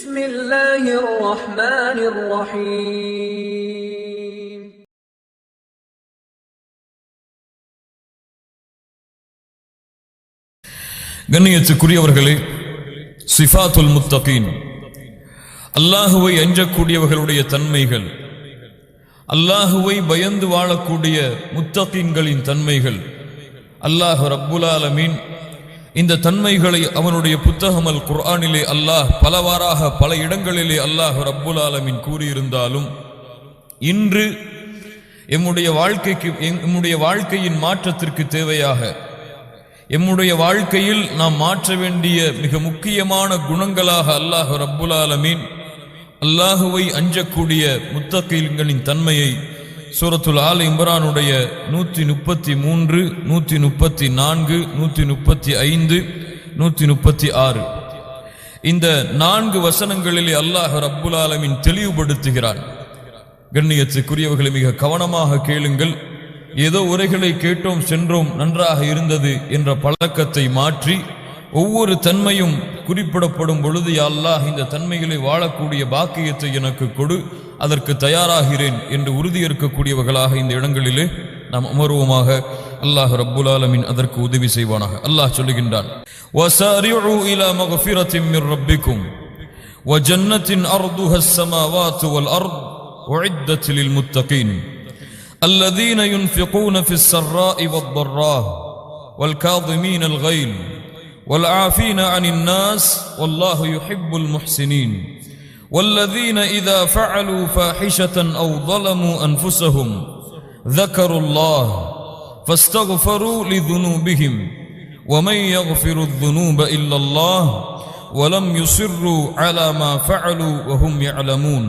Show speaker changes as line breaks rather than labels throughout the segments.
بسم الله الرحمن الرحيم
கண்ணியத்துக்குரியவர்களே, சிஃபாத்துல் முத்தகீன், அல்லாஹுவை அஞ்சக்கூடியவர்களுடைய தன்மைகள், அல்லாஹுவை பயந்து வாழக்கூடிய முத்தகீன்களின் தன்மைகள். அல்லாஹ் ரப்புல் ஆலமீன் இந்த தன்மைகளை அவனுடைய புத்தகம் அல் குர்ஆனிலே அல்லாஹ் பலவாறாக பல இடங்களிலே அல்லாஹ் ரப்புல் ஆலமீன் கூறியிருந்தாலும், இன்று எம்முடைய வாழ்க்கையின் மாற்றத்திற்கு தேவையாக எம்முடைய வாழ்க்கையில் நாம் மாற்ற வேண்டிய மிக முக்கியமான குணங்களாக அல்லாஹ் ரப்புல் ஆலமீன் அல்லாஹுவை அஞ்சக்கூடிய முத்தகீன்களின் தன்மையை சூரத்துல் ஆல் இம்ரானுடைய 133, 134, 135, 136 இந்த 4 வசனங்களிலே அல்லாஹ் ரப்புல் ஆலமீன் தெளிவுபடுத்துகிறான். கண்ணியத்துக்குரியவர்களை மிக கவனமாக கேளுங்கள். ஏதோ உரைகளை கேட்டோம் சென்றோம் நன்றாக இருந்தது என்ற பழக்கத்தை மாற்றி ஒவ்வொரு தன்மையும் குறிப்பிடப்படும் பொழுது, யா அல்லாஹ் இந்த தன்மைகளை வாழக்கூடிய பாக்கியத்தை எனக்கு கொடு, அதற்கு தயாராகிறேன் என்று உறுதியேற்கக்கூடியவர்களாக இந்த இடங்களிலே நாம் அமர்வோமாக. அல்லாஹ் ரப்புல் ஆலமீன் அதற்கு உதவி செய்வானாக. அல்லாஹ் சொல்லுகின்றான், வஸாரிஉ இலா மக்ஃபிரத்தின் மிர் ரப்பிக்கும் வ ஜன்னத்தின் அர்துஹா ஸ்-ஸமாவாத்து வல் அர்த் உஇத்தத் லில் முத்தகீன் الذين ينفقون في السراء والضراء والكاظمين الغيظ والعافين عن الناس والله يحب المحسنين والذين إذا فعلوا فاحشة أو ظلموا أنفسهم ذكروا الله فاستغفروا لذنوبهم ومن يغفر الذنوب إلا الله ولم يصروا على ما فعلوا وهم يعلمون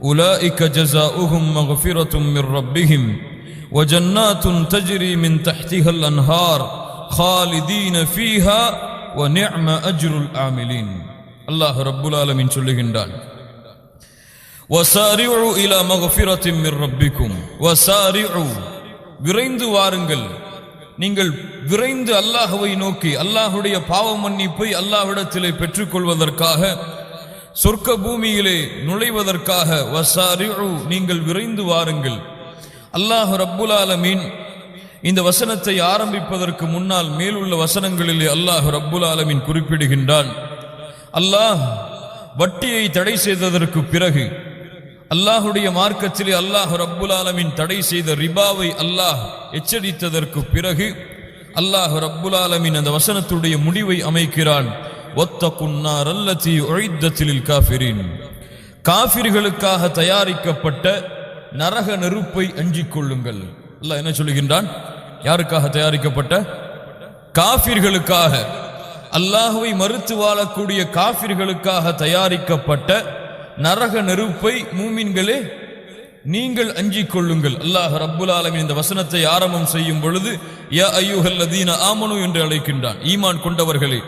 أولئك جزاؤهم مغفرة من ربهم وجنات تجري من تحتها الأنهار خالدين فيها ونعم أجر العاملين. الله رب العالمين சொல்லுகின்றான், وسارعوا إلى مغفرة من ربكم وسارعوا விரைந்து வாருங்கள். நீங்கள் விரைந்து அல்லாஹ்வை நோக்கி அல்லாஹ்வுடைய பாவ மன்னிப்பை அல்லாஹ்விடத்திலே பெற்றுக்கொள்வதற்காக, சொர்க்க பூமியிலே நுழைவதற்காக வஸாரிஉ நீங்கள் விரைந்து வாருங்கள். அல்லாஹ் ரப்புல் ஆலமீன் இந்த வசனத்தை ஆரம்பிப்பதற்கு முன்னால் மேலுள்ள வசனங்களிலே அல்லாஹ் ரப்புல் ஆலமீன் குறிப்பிடுகின்றான், அல்லாஹ் வட்டியை தடை செய்ததற்கு பிறகு, அல்லாஹுடைய மார்க்கத்திலே அல்லாஹ் ரப்புல் ஆலமீன் தடை செய்த ரிபாவை அல்லாஹ் எச்சரித்ததற்கு பிறகு அல்லாஹ் ரப்புல் ஆலமீன் அந்த வசனத்துடைய முடிவை அமைக்கிறான், வத்தகுன்னார் அல்லதி உஇத்தத் லில் காஃபிரீன், காஃபிர்களுக்காக தயாரிக்கப்பட்ட நரக நெருப்பை அஞ்சிக் கொள்ளுங்கள். அல்லாஹ் என்ன சொல்லுகின்றான்? யாருக்காக தயாரிக்கப்பட்ட? காஃபிர்களுக்காக, அல்லாஹ்வை மறுத்து வாழக்கூடிய காஃபிர்களுக்காக தயாரிக்கப்பட்ட நரக நெருப்பை மூமின்களே நீங்கள் அஞ்சிக் கொள்ளுங்கள். அல்லாஹ் ரப்புல் ஆலமீன் இந்த வசனத்தை ஆரம்பம் செய்யும் பொழுது யா அய்யுஹல்லதீன ஆமனு என்று அழைக்கின்றான், ஈமான் கொண்டவர்களே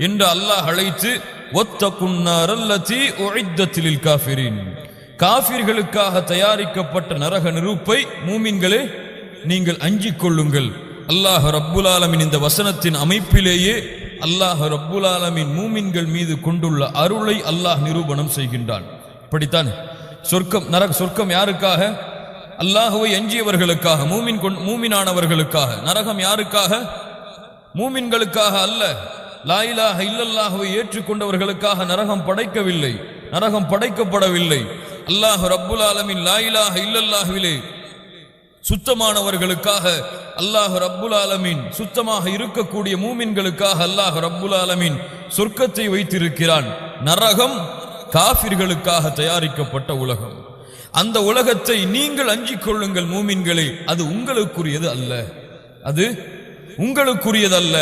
என்று அல்லாஹ் அழைத்து, வத்தகுன்னார் அல்லதி உஇத்தத் லில் காஃபிரீன், காஃபிர்களுக்காக தயாரிக்கப்பட்ட நரக நெருப்பை மூமின்களே நீங்கள் அஞ்சிக் கொள்ளுங்கள். அல்லாஹ் ரப்புல் ஆலமீன் இந்த வசனத்தின் அமைப்பிலேயே அல்லாஹ் ரப்புல் ஆலமீன் மூமின்கள் மீது கொண்டுள்ள அருளை அல்லாஹ் நிரூபணம் செய்கின்றான். இப்படித்தான் சொர்க்கம் யாருக்காக? அல்லாஹுவை அஞ்சியவர்களுக்காக, மூமினானவர்களுக்காக. நரகம் யாருக்காக? மூமின்களுக்காக அல்ல. லா இலாஹ இல்லல்லாஹுவை ஏற்றுக்கொண்டவர்களுக்காக நரகம் படைக்கவில்லை, நரகம் படைக்கப்படவில்லை. அல்லாஹ் ரப்புல் ஆலமீன் லா இலாஹ இல்லல்லாஹுவிலே சுத்தமானவர்களுக்காக அல்லாஹ் ரப்புல் ஆலமீன் சுத்தமாக இருக்கக்கூடிய மூமின்களுக்காக அல்லாஹ் ரப்புல் ஆலமீன் சொர்க்கத்தை வைத்திருக்கிறான். நரகம் காஃபிர்களுக்காக தயாரிக்கப்பட்ட உலகம். அந்த உலகத்தை நீங்கள் அஞ்சிக் கொள்ளுங்கள் மூமின்களே, அது உங்களுக்குரியது அல்ல, அது உங்களுக்குரியதல்ல.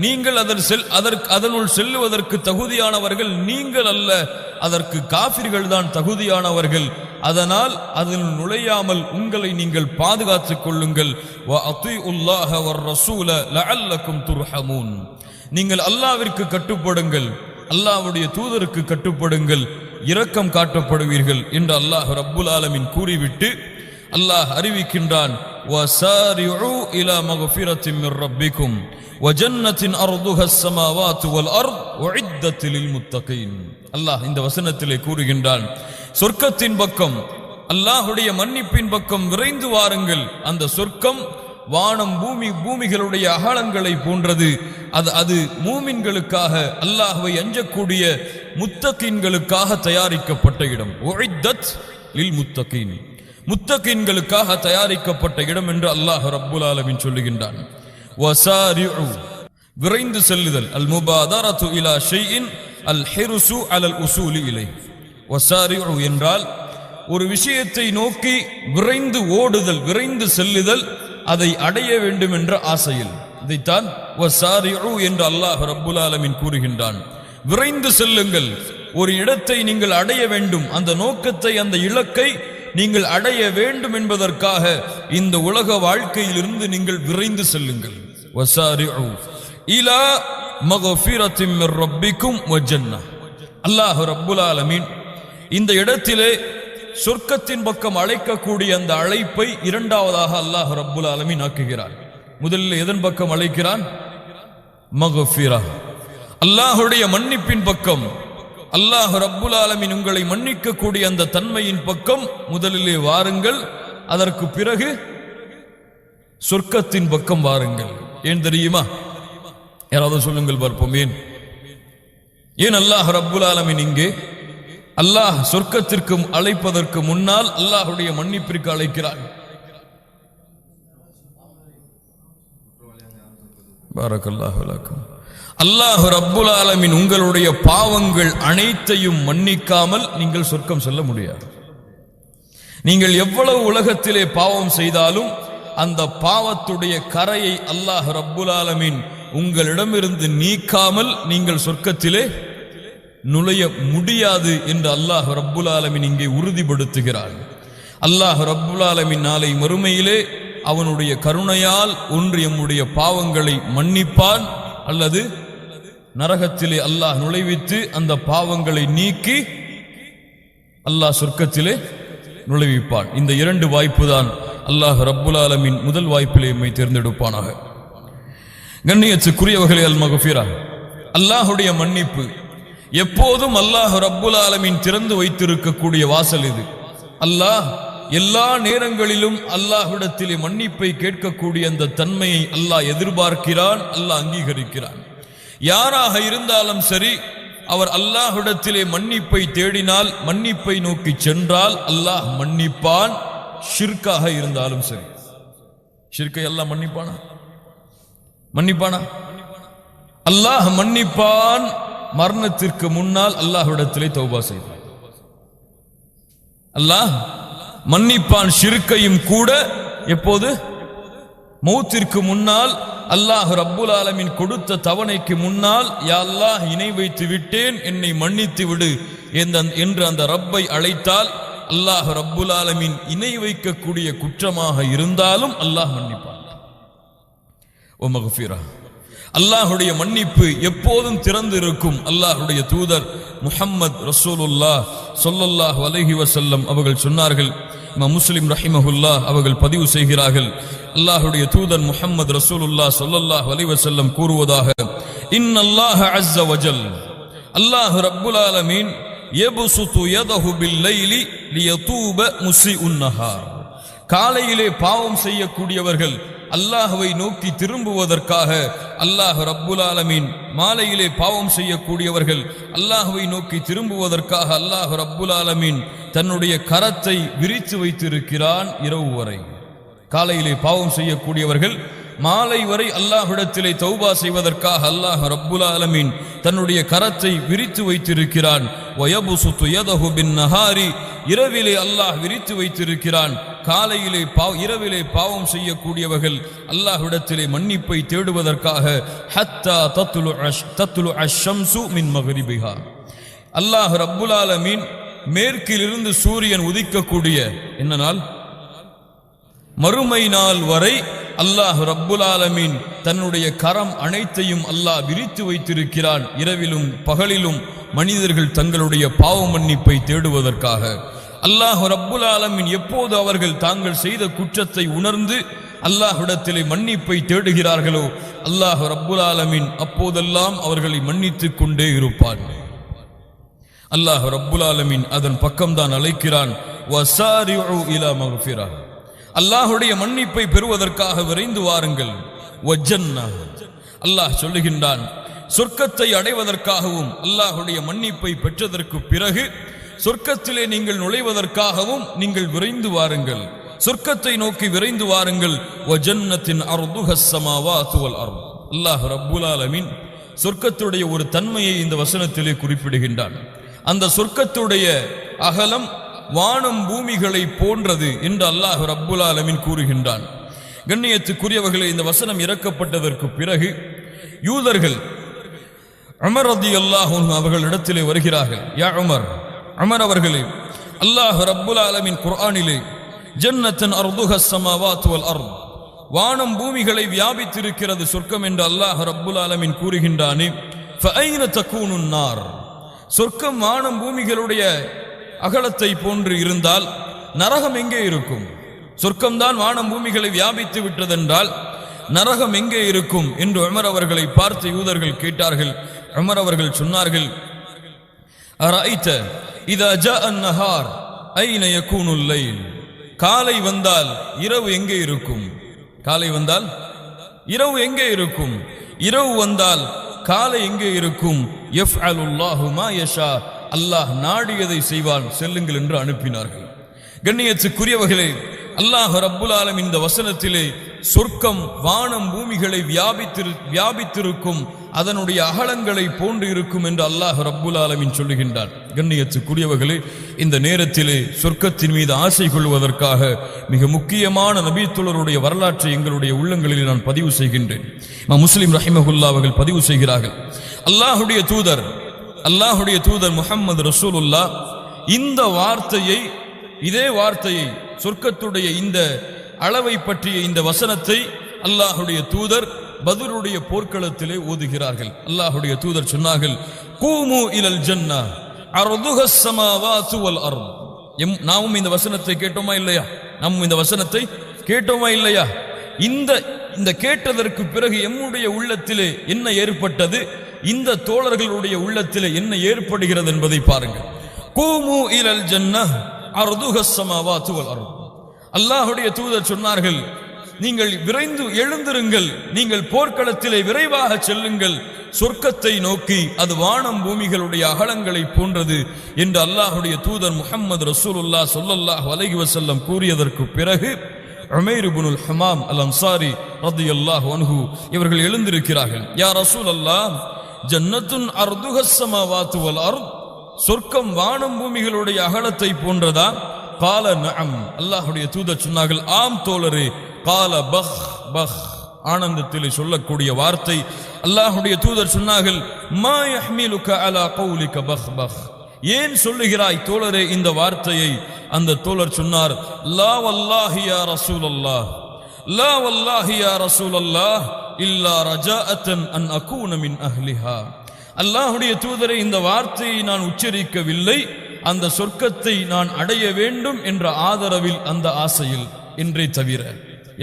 நீங்கள் அதனுள் செல்லுவதற்கு தகுதியானவர்கள் நீங்கள் அல்ல, அதற்கு காஃபிர்கள் தான் தகுதியானவர்கள். அதனால் அதில் நுழையாமல் உங்களை நீங்கள் பாதுகாத்துக் கொள்ளுங்கள். வஅதீஉல்லாஹ வர்ரசூல லஅல்லக்கும் துர்ஹமூன், நீங்கள் அல்லாஹ்விற்கு கட்டுப்படுங்கள், அல்லாஹ்வுடைய தூதருக்கு கட்டுப்படுங்கள், இரக்கம் காட்டப்படுவீர்கள் என்று அல்லாஹ் ரப்புல் ஆலமீன் கூறிவிட்டு அல்லாஹ் அறிவிக்கின்றான், வஸாரிஉ இலா மக்ஃபிரத்தின் மிர் ரப்பிக்கும் வஜன்னத்தின் அர்துஹா ஸமாவாத்து வல் அர்த் உஇத்தத் லில் முத்தகீன். அல்லாஹ் இந்த வசனத்திலே கூறுகின்றான், சொர்க்கத்தின் பக்கம், அல்லாஹ்வுடைய மன்னிப்பின் பக்கம் விரைந்து வாருங்கள். அந்த சொர்க்கம் வானம் பூமிகளுடைய அகலங்களை போன்றது. அது மூமின்களுக்காக, அல்லாஹ்வை அஞ்சக்கூடிய முத்தகீன்களுக்காக தயாரிக்கப்பட்ட இடம். உஇத்தத் லில் முத்தகீன், முத்தகீன்களுக்காக தயாரிக்கப்பட்ட இடம் என்று அல்லாஹ் ரப்புல் ஆலமீன் சொல்லுகின்றான். வஸாரிஉ, விரைந்து செல்லுதல். அல் முபாதரத்து இலா ஷைஇன் அல் ஹிர்சு அலல் உசூலி இலை. வஸாரிஉ என்றால் ஒரு விஷயத்தை நோக்கி விரைந்து ஓடுதல், விரைந்து செல்லுதல், அதை அடைய வேண்டும் என்ற ஆசையில். இதைத்தான் வஸாரிஉ என்று அல்லாஹ் ரப்புல் ஆலமீன் கூறுகின்றான். விரைந்து செல்லுங்கள், ஒரு இடத்தை நீங்கள் அடைய வேண்டும், அந்த நோக்கத்தை, அந்த இலக்கை நீங்கள் அடைய வேண்டும் என்பதற்காக இந்த உலக வாழ்க்கையிலிருந்து நீங்கள் விரைந்து செல்லுங்கள். வஸாரிஉ இலா மக்ஃபிரத்தின் மிர் ரப்பிக்கும் வ ஜன்னah. அல்லாஹ் ரப்புல் ஆலமீன் இந்த இடத்திலே சொர்க்கத்தின் பக்கம் அழைக்கக்கூடிய அந்த அழைப்பை இரண்டாவதாக அல்லாஹ் ரப்புல் ஆலமீன் ஆக்குகிறார். முதலில் எதன் பக்கம் அழைக்கிறான்? மக்ஃபிரா, அல்லாஹ்வுடைய மன்னிப்பின் பக்கம். அல்லாஹ் ரப்புல் ஆலமீன் உங்களை மன்னிக்கக்கூடிய அந்த தன்மையின் பக்கம் முதலிலே வாருங்கள், அதற்கு பிறகு சொர்க்கத்தின் பக்கம் வாருங்கள். ஏன் தெரியுமா? யாராவது சொல்லுங்கள் பார்ப்போம். ஏன் அல்லாஹ் ரப்புல் ஆலமீன் இங்கே அல்லாஹ் சொர்க்கத்திற்கு அழைப்பதற்கு முன்னால் அல்லாஹ்வுடைய மன்னிப்பிற்கு அழைக்கிறான்? பாரக்கல்லாஹு லக்கும். அல்லாஹ் ரப்புல் ஆலமீன் உங்களுடைய பாவங்கள் அனைத்தையும் மன்னிக்காமல் நீங்கள் சொர்க்கம் செல்ல முடியாது. நீங்கள் எவ்வளவு உலகத்திலே பாவம் செய்தாலும் அந்த பாவத்துடைய கரையை அல்லாஹ் ரப்புல் ஆலமீன் உங்களிடமிருந்து நீக்காமல் நீங்கள் சொர்க்கத்திலே நுழைய முடியாது என்று அல்லாஹ் ரப்புல் ஆலமீன் இங்கே உறுதிப்படுத்துகிறார். அல்லாஹ் ரப்புல் ஆலமீன் நாளை மறுமையிலே அவனுடைய கருணையால் ஒன்று எம்முடைய பாவங்களை மன்னிப்பான், அல்லது நரகத்திலே அல்லாஹ் நுழைவித்து அந்த பாவங்களை நீக்கி அல்லாஹ் சொர்க்கத்திலே நுழைவிப்பான். இந்த இரண்டு வாய்ப்பு தான் அல்லாஹ் ரப்புல் ஆலமீன் முதல் வாய்ப்பிலே எம்மை தேர்ந்தெடுப்பானாக. கண்ணியத்துக்குரியவர்களே, அல் மக்ஃபிரா, அல்லாஹுடைய மன்னிப்பு எப்போதும் அல்லாஹ் ரப்புல் ஆலமீன் திறந்து வைத்திருக்கக்கூடிய வாசல் இது. அல்லாஹ் எல்லா நேரங்களிலும் அல்லாஹ்விடத்திலே மன்னிப்பை கேட்கக்கூடிய அந்த தன்மையை அல்லாஹ் எதிர்பார்க்கிறான், அல்லாஹ் அங்கீகரிக்கிறான். யாராக இருந்தாலும் சரி, அவர் அல்லாஹ்விடத்திலே மன்னிப்பை தேடினால், மன்னிப்பை நோக்கி சென்றால் அல்லாஹ் மன்னிப்பான். ஷிர்காக இருந்தாலும் சரி. ஷிர்கை அல்லாஹ் மன்னிப்பானா? அல்லாஹ் மன்னிப்பான். மரணத்திற்கு முன்னால் அல்லாஹ்விடத்திலே தௌபா செய்வான். அல்லாஹ் மன்னிப்பான் ஷிர்கையும் கூட. எப்போது? மௌத்திற்கு முன்னால், அல்லாஹ் ரப்புல் ஆலமீன் கொடுத்த தவணைக்கு முன்னால், யா அல்லாஹ் இணை வைத்து விட்டேன், என்னை மன்னித்து விடு என்று அந்த ரப்பை அழைத்தால் அல்லாஹ் ரப்புல் ஆலமீன் இணை வைக்கக்கூடிய குற்றமாக இருந்தாலும் அல்லாஹ் மன்னிப்பான். ஓ மக்ஃபிரா, அல்லாஹுடைய மன்னிப்பு எப்போதும் திறந்து இருக்கும். அல்லாஹுடைய தூதர் முஹம்மது ரசூலுல்லாஹ் ஸல்லல்லாஹு அலைஹி வஸல்லம் அவர்கள் சொன்னார்கள். முஸ்லிம் ரஹிமஹுல்லாஹ் அவர்கள் பதிவு செய்கிறார்கள், அல்லாஹுடைய தூதர் முஹம்மது ரசூலுல்லாஹ் ஸல்லல்லாஹு அலைஹி வஸல்லம் கூறுவதாக, இன்னல்லாஹ அஸ்ஸ வஜல், அல்லாஹ் ரப்புல் ஆலமீன் யப்சுது யதஹு பில் லைலி லியதூப முஸிஉன் நஹார், காலையிலே பாவம் செய்யக்கூடியவர்கள் அல்லாஹ்வை நோக்கி திரும்புவதற்காக அல்லாஹ் ரப்புல் ஆலமீன், மாலையிலே பாவம் செய்யக்கூடியவர்கள் அல்லாஹ்வை நோக்கி திரும்புவதற்காக அல்லாஹ் ரப்புல் ஆலமீன் தன்னுடைய கரத்தை விரித்து வைத்திருக்கிறான் இரவு வரை. காலையிலே பாவம் செய்யக்கூடியவர்கள் மாலை வரை அல்லாஹ்விடத்திலே தௌபா செய்வதற்காக அல்லாஹ் ரப்புல் ஆலமீன் தன்னுடைய கரத்தை விரித்து வைத்திருக்கிறான். வயபுசுது யதஹு பின் நஹாரி, இரவிலே அல்லாஹ் விரித்து வைத்திருக்கிறான். காலையிலே இரவிலே பாவம் செய்யக்கூடியவர்கள் அல்லாஹ்விடத்திலே மன்னிப்பை தேடுவதற்காக ஹத்தா தத்லு அஷம்சு மின் மக்ரிபிஹா, அல்லாஹ் ரப்புல் ஆலமீன் மேற்கிலிருந்து சூரியன் உதிக்கக்கூடிய என்ன நாள்? மறுமை நாள் வரை அல்லாஹ் ரப்புல் ஆலமீன் தன்னுடைய கரம் அனைத்தையும் அல்லாஹ் விரித்து வைத்திருக்கிறான். இரவிலும் பகலிலும் மனிதர்கள் தங்களுடைய பாவ மன்னிப்பை தேடுவதற்காக அல்லாஹ் ரப்புல் ஆலமீன் எப்போது அவர்கள் தாங்கள் செய்த குற்றத்தை உணர்ந்து அல்லாஹ்விடத்திலே மன்னிப்பை தேடுகிறார்களோ அல்லாஹ் ரப்புல் ஆலமீன் அப்போதெல்லாம் அவர்களை மன்னித்துக் கொண்டே இருப்பான். அல்லாஹ் ரப்புல் ஆலமீன் அதன் பக்கம்தான் அழைக்கிறான். வஸாரிஉ இலா மக்ஃபிரா, அல்லாஹ்வுடைய மன்னிப்பை பெறுவதற்காக விரைந்து வாருங்கள். வஜன்னah, அல்லாஹ் சொல்லுகின்றான் சொர்க்கத்தை அடைவதற்காகவும் அல்லாஹ்வுடைய மன்னிப்பை பெற்றதற்கு பிறகு சொர்க்கத்திலே நீங்கள் நுழைவதற்காகவும் நீங்கள் விரைந்து வாருங்கள், சொர்க்கத்தை நோக்கி விரைந்து வாருங்கள். வஜன்னத்தின் அர்துஹஸ் ஸமாவாத்து வல் அர்த், அல்லாஹ் ரப்புல் ஆலமீன் சொர்க்கத்துடைய ஒரு தன்மையை இந்த வசனத்திலே குறிப்பிடுகின்றான். அந்த சொர்க்கத்துடைய அகலம் வானம் பூமிகளை போன்றது என்று அல்லாஹ் ரப்புல் ஆலமீன் கூறுகின்றான். கண்ணியத்துக்குரியவர்களே, இந்த வசனம் இறக்கப்பட்டதற்கு பிறகு யூதர்கள் உமர் ரலியல்லாஹு அன்ஹு அவர்களிடத்திலே வருகிறார்கள். யா உமர், உமர் அவர்களே, அல்லாஹ் ரப்புல் ஆலமீன் குர்ஆனிலே ஜன்னத்தன் அர்துஹஸ் ஸமாவாத்து வல் அர்த், வானம் பூமிகளை வியாபித்திருக்கிறது சொர்க்கம் என்று அல்லாஹ் ரப்புல் ஆலமீன் கூறுகின்றானே, ஃபஐன தகூனுன் நார், சொர்க்கம் வானம் பூமிகளுடைய அகலத்தை போன்று இருந்தால் நரகம் எங்கே இருக்கும்? சொர்க்கம்தான் வானம் பூமிகளை வியாபித்து விட்டதென்றால் நரகம் எங்கே இருக்கும் என்று உமர் அவர்களை பார்த்து யூதர்கள் கேட்டார்கள். உமர் அவர்கள் சொன்னார்கள், அரஐத இதா ஜாஅ அன்-நஹார் ஐன யகூனுல் லைல், காலை வந்தால் இரவு எங்கே இருக்கும்? காலை வந்தால் இரவு எங்கே இருக்கும்? இரவு வந்தால் காலை எங்கே இருக்கும்? யஃஅலுல்லாஹு மா யஷா, அல்லாஹ் நாடியதை செய்வான், செல்லுங்கள் என்று அனுப்பினார்கள். கண்ணியத்துக்குரியவர்களே, அல்லாஹ் ரப்புல் ஆலமீன் இந்த வசனத்திலே சொர்க்கம் வானம் பூமிகளை வியாபித்திருக்கும், அதனுடைய அகலங்களை போன்று இருக்கும் என்று அல்லாஹ் ரப்புல் ஆலமீன் சொல்லுகின்றார். கண்ணியத்துக்குரியவர்களே, இந்த நேரத்திலே சொர்க்கத்தின் மீது ஆசை கொள்வதற்காக மிக முக்கியமான நபித்தோழருடைய வரலாற்றை எங்களுடைய உள்ளங்களில் நான் பதிவு செய்கின்றேன். முஸ்லிம் ரஹிமஹுல்லா அவர்கள் பதிவு செய்கிறார்கள், அல்லாஹுடைய தூதர் முஹம்மது ரசூலுல்லாஹ் இந்த வார்த்தையை, இதே வார்த்தையை, சொர்க்கத்துடைய இந்த அளவை பற்றிய இந்த வசனத்தை அல்லாஹுடைய தூதர் பத்ருடைய போர்க்களத்திலே ஓதுகிறார்கள். அல்லாஹுடைய தூதர் சொன்னார்கள், கூமு இலல் ஜன்னா அர்துஹஸ் ஸமாவாத்து வல் அர்த். நாமும் இந்த வசனத்தை கேட்டோமா இல்லையா? இந்த கேட்டதற்கு பிறகு எம்முடைய உள்ளத்திலே என்ன ஏற்பட்டது, இந்த தோழர்களுடைய உள்ளத்திலே என்ன ஏற்படுகிறது என்பதை பாருங்கள். கூமு இலல் ஜன்னah அர்துஹஸ் ஸமாவாத்து வல் அர்த். அல்லாஹ்வுடைய தூதர் சொன்னார்கள், நீங்கள் விரைந்து எழுந்திருங்கள், நீங்கள் போர்க்களத்திலே விரைவாக செல்லுங்கள், சொர்க்கத்தை நோக்கி, அது வானம் பூமிகளுடைய அகலங்களை போன்றது என்று அல்லாஹ்வுடைய தூதர் முஹம்மது ரசூலுல்லாஹ் ஸல்லல்லாஹு அலைஹி வஸல்லம் கூறியதற்கு பிறகு உமைர் இப்னுல் ஹமாம் அல் அன்சாரி ரலியல்லாஹு அன்ஹு இவர்கள் எழுந்திருக்கிறார்கள். யா ரசூலல்லாஹ், ஜன்னத்துன் அர்துஹஸ் ஸமாவாத்து வல் அர்த், சொர்க்கம் வானம் பூமிகளுடைய அகலத்தை போன்றதா? கால நஅம், அல்லாஹ்வுடைய தூதர் சொன்னார்கள், ஆம் தோழரே. கால பஹ் பஹ், ஆனந்தத்திலே சொல்லக்கூடிய வார்த்தை. அல்லாஹ்வுடைய தூதர் சொன்னார்கள், மா யஹ்மிலுக அலா கௌலிக பஹ் பஹ், ஏன் சொல்லுகிறாய் தோழரே இந்த வார்த்தையை? அந்த தோழர் சொன்னார், லா வல்லாஹி யா ரசூலல்லாஹ், லா வல்லாஹி யா ரசூலல்லாஹ் இல்லா ரஜாஅத்தன் அன் அகூன மின் அஹ்லிஹா. அல்லாஹ்வுடைய தூதரை, இந்த வார்த்தையை நான் உச்சரிக்கவில்லை, அந்த சொர்க்கத்தை நான் அடைய வேண்டும் என்ற ஆதரவில், அந்த ஆசையில் என்றே தவிர.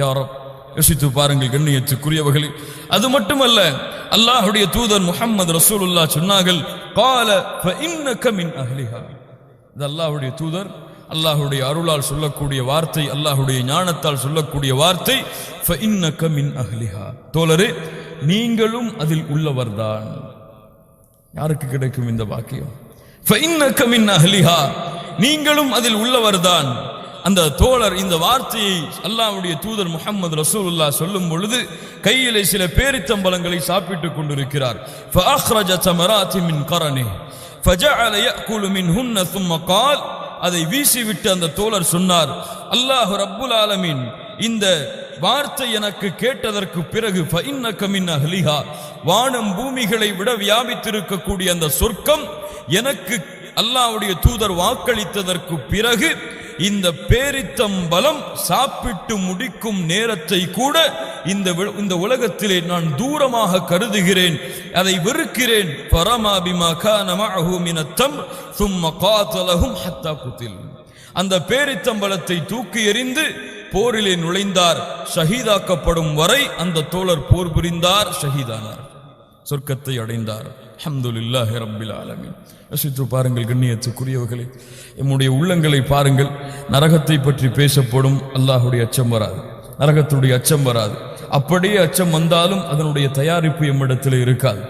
யா ரப், யோசித்து பாருங்கள் கண்ணியத்துக்குரியவர்களே. அது மட்டுமல்ல, அல்லாஹ்வுடைய தூதர் முஹம்மது ரசூலுல்லாஹ் சொன்னார்கள், கால ஃபஇன்னக மின் அஹ்லிஹா. இது அல்லாஹ்வுடைய தூதர் அல்லாஹ்வுடைய அருளால் சொல்லக்கூடிய வார்த்தை, அல்லாஹ்வுடைய ஞானத்தால் சொல்லக்கூடிய வார்த்தை. ஃபஇன்னக மின் அஹ்லிஹா, தோழரே நீங்களும் அதில் உள்ளவர்தான். யாருக்கு கிடைக்கும் இந்த வாக்கியம்? ஃபஇன்னக மின் அஹ்லிஹா, நீங்களும் அதில் உள்ளவர்தான். அந்த தோழர் இந்த வார்த்தையை அல்லாஹ்வுடைய தூதர் முஹம்மது ரசூலுல்லாஹ் சொல்லும் பொழுது கையிலே சில பேரித்தம்பழங்களை சாப்பிட்டுக் கொண்டிருக்கிறார். ஃபஅக்ரஜ தமராத்தி மின் கரனி ஃபஜஅல يأكل منهن ثم قال, அதை வீசிவிட்டு அந்த தோழர் சொன்னார், அல்லாஹ் ரப்புல் ஆலமீன் இந்த வார்த்தை எனக்கு கேட்டதற்கு பிறகு ஃபஇன்னக மின் அஹ்லிஹா, வானம் பூமிகளை விட வியாபித்திருக்கக்கூடிய அந்த சொர்க்கம் எனக்கு அல்லாஹ்வுடைய தூதர் வாக்களித்ததற்கு பிறகு இந்த பேரித்தம்பலம் சாப்பிட்டு முடிக்கும் நேரத்தை கூட இந்த உலகத்திலே நான் தூரமாக கருதுகிறேன், அதை வெறுக்கிறேன். ஃபரமா பிமா கான மஅஹு மினத் தம்ர் ثم قاتلهم حتى قتل. அந்த பேரித்தம்பலத்தை தூக்கி எறிந்து போரிலே நுழைந்தார். ஷஹீதாக்கப்படும் வரை அந்த தோழர் போர் புரிந்தார், ஷஹீதானார், சொர்க்கத்தை அடைந்தார். அல்ஹம்துலில்லாஹி ரப்பில் ஆலமீன். யோசித்து பாருங்கள் கண்ணியத்துக்குரியவர்களே, நம்முடைய உள்ளங்களை பாருங்கள். நரகத்தை பற்றி பேசப்படும், அல்லாஹுடைய அச்சம் வராது, நரகத்துடைய அச்சம் வராது. அப்படியே அச்சம் வந்தாலும் அதனுடைய தயாரிப்பு எம்மிடத்தில் இருக்காது.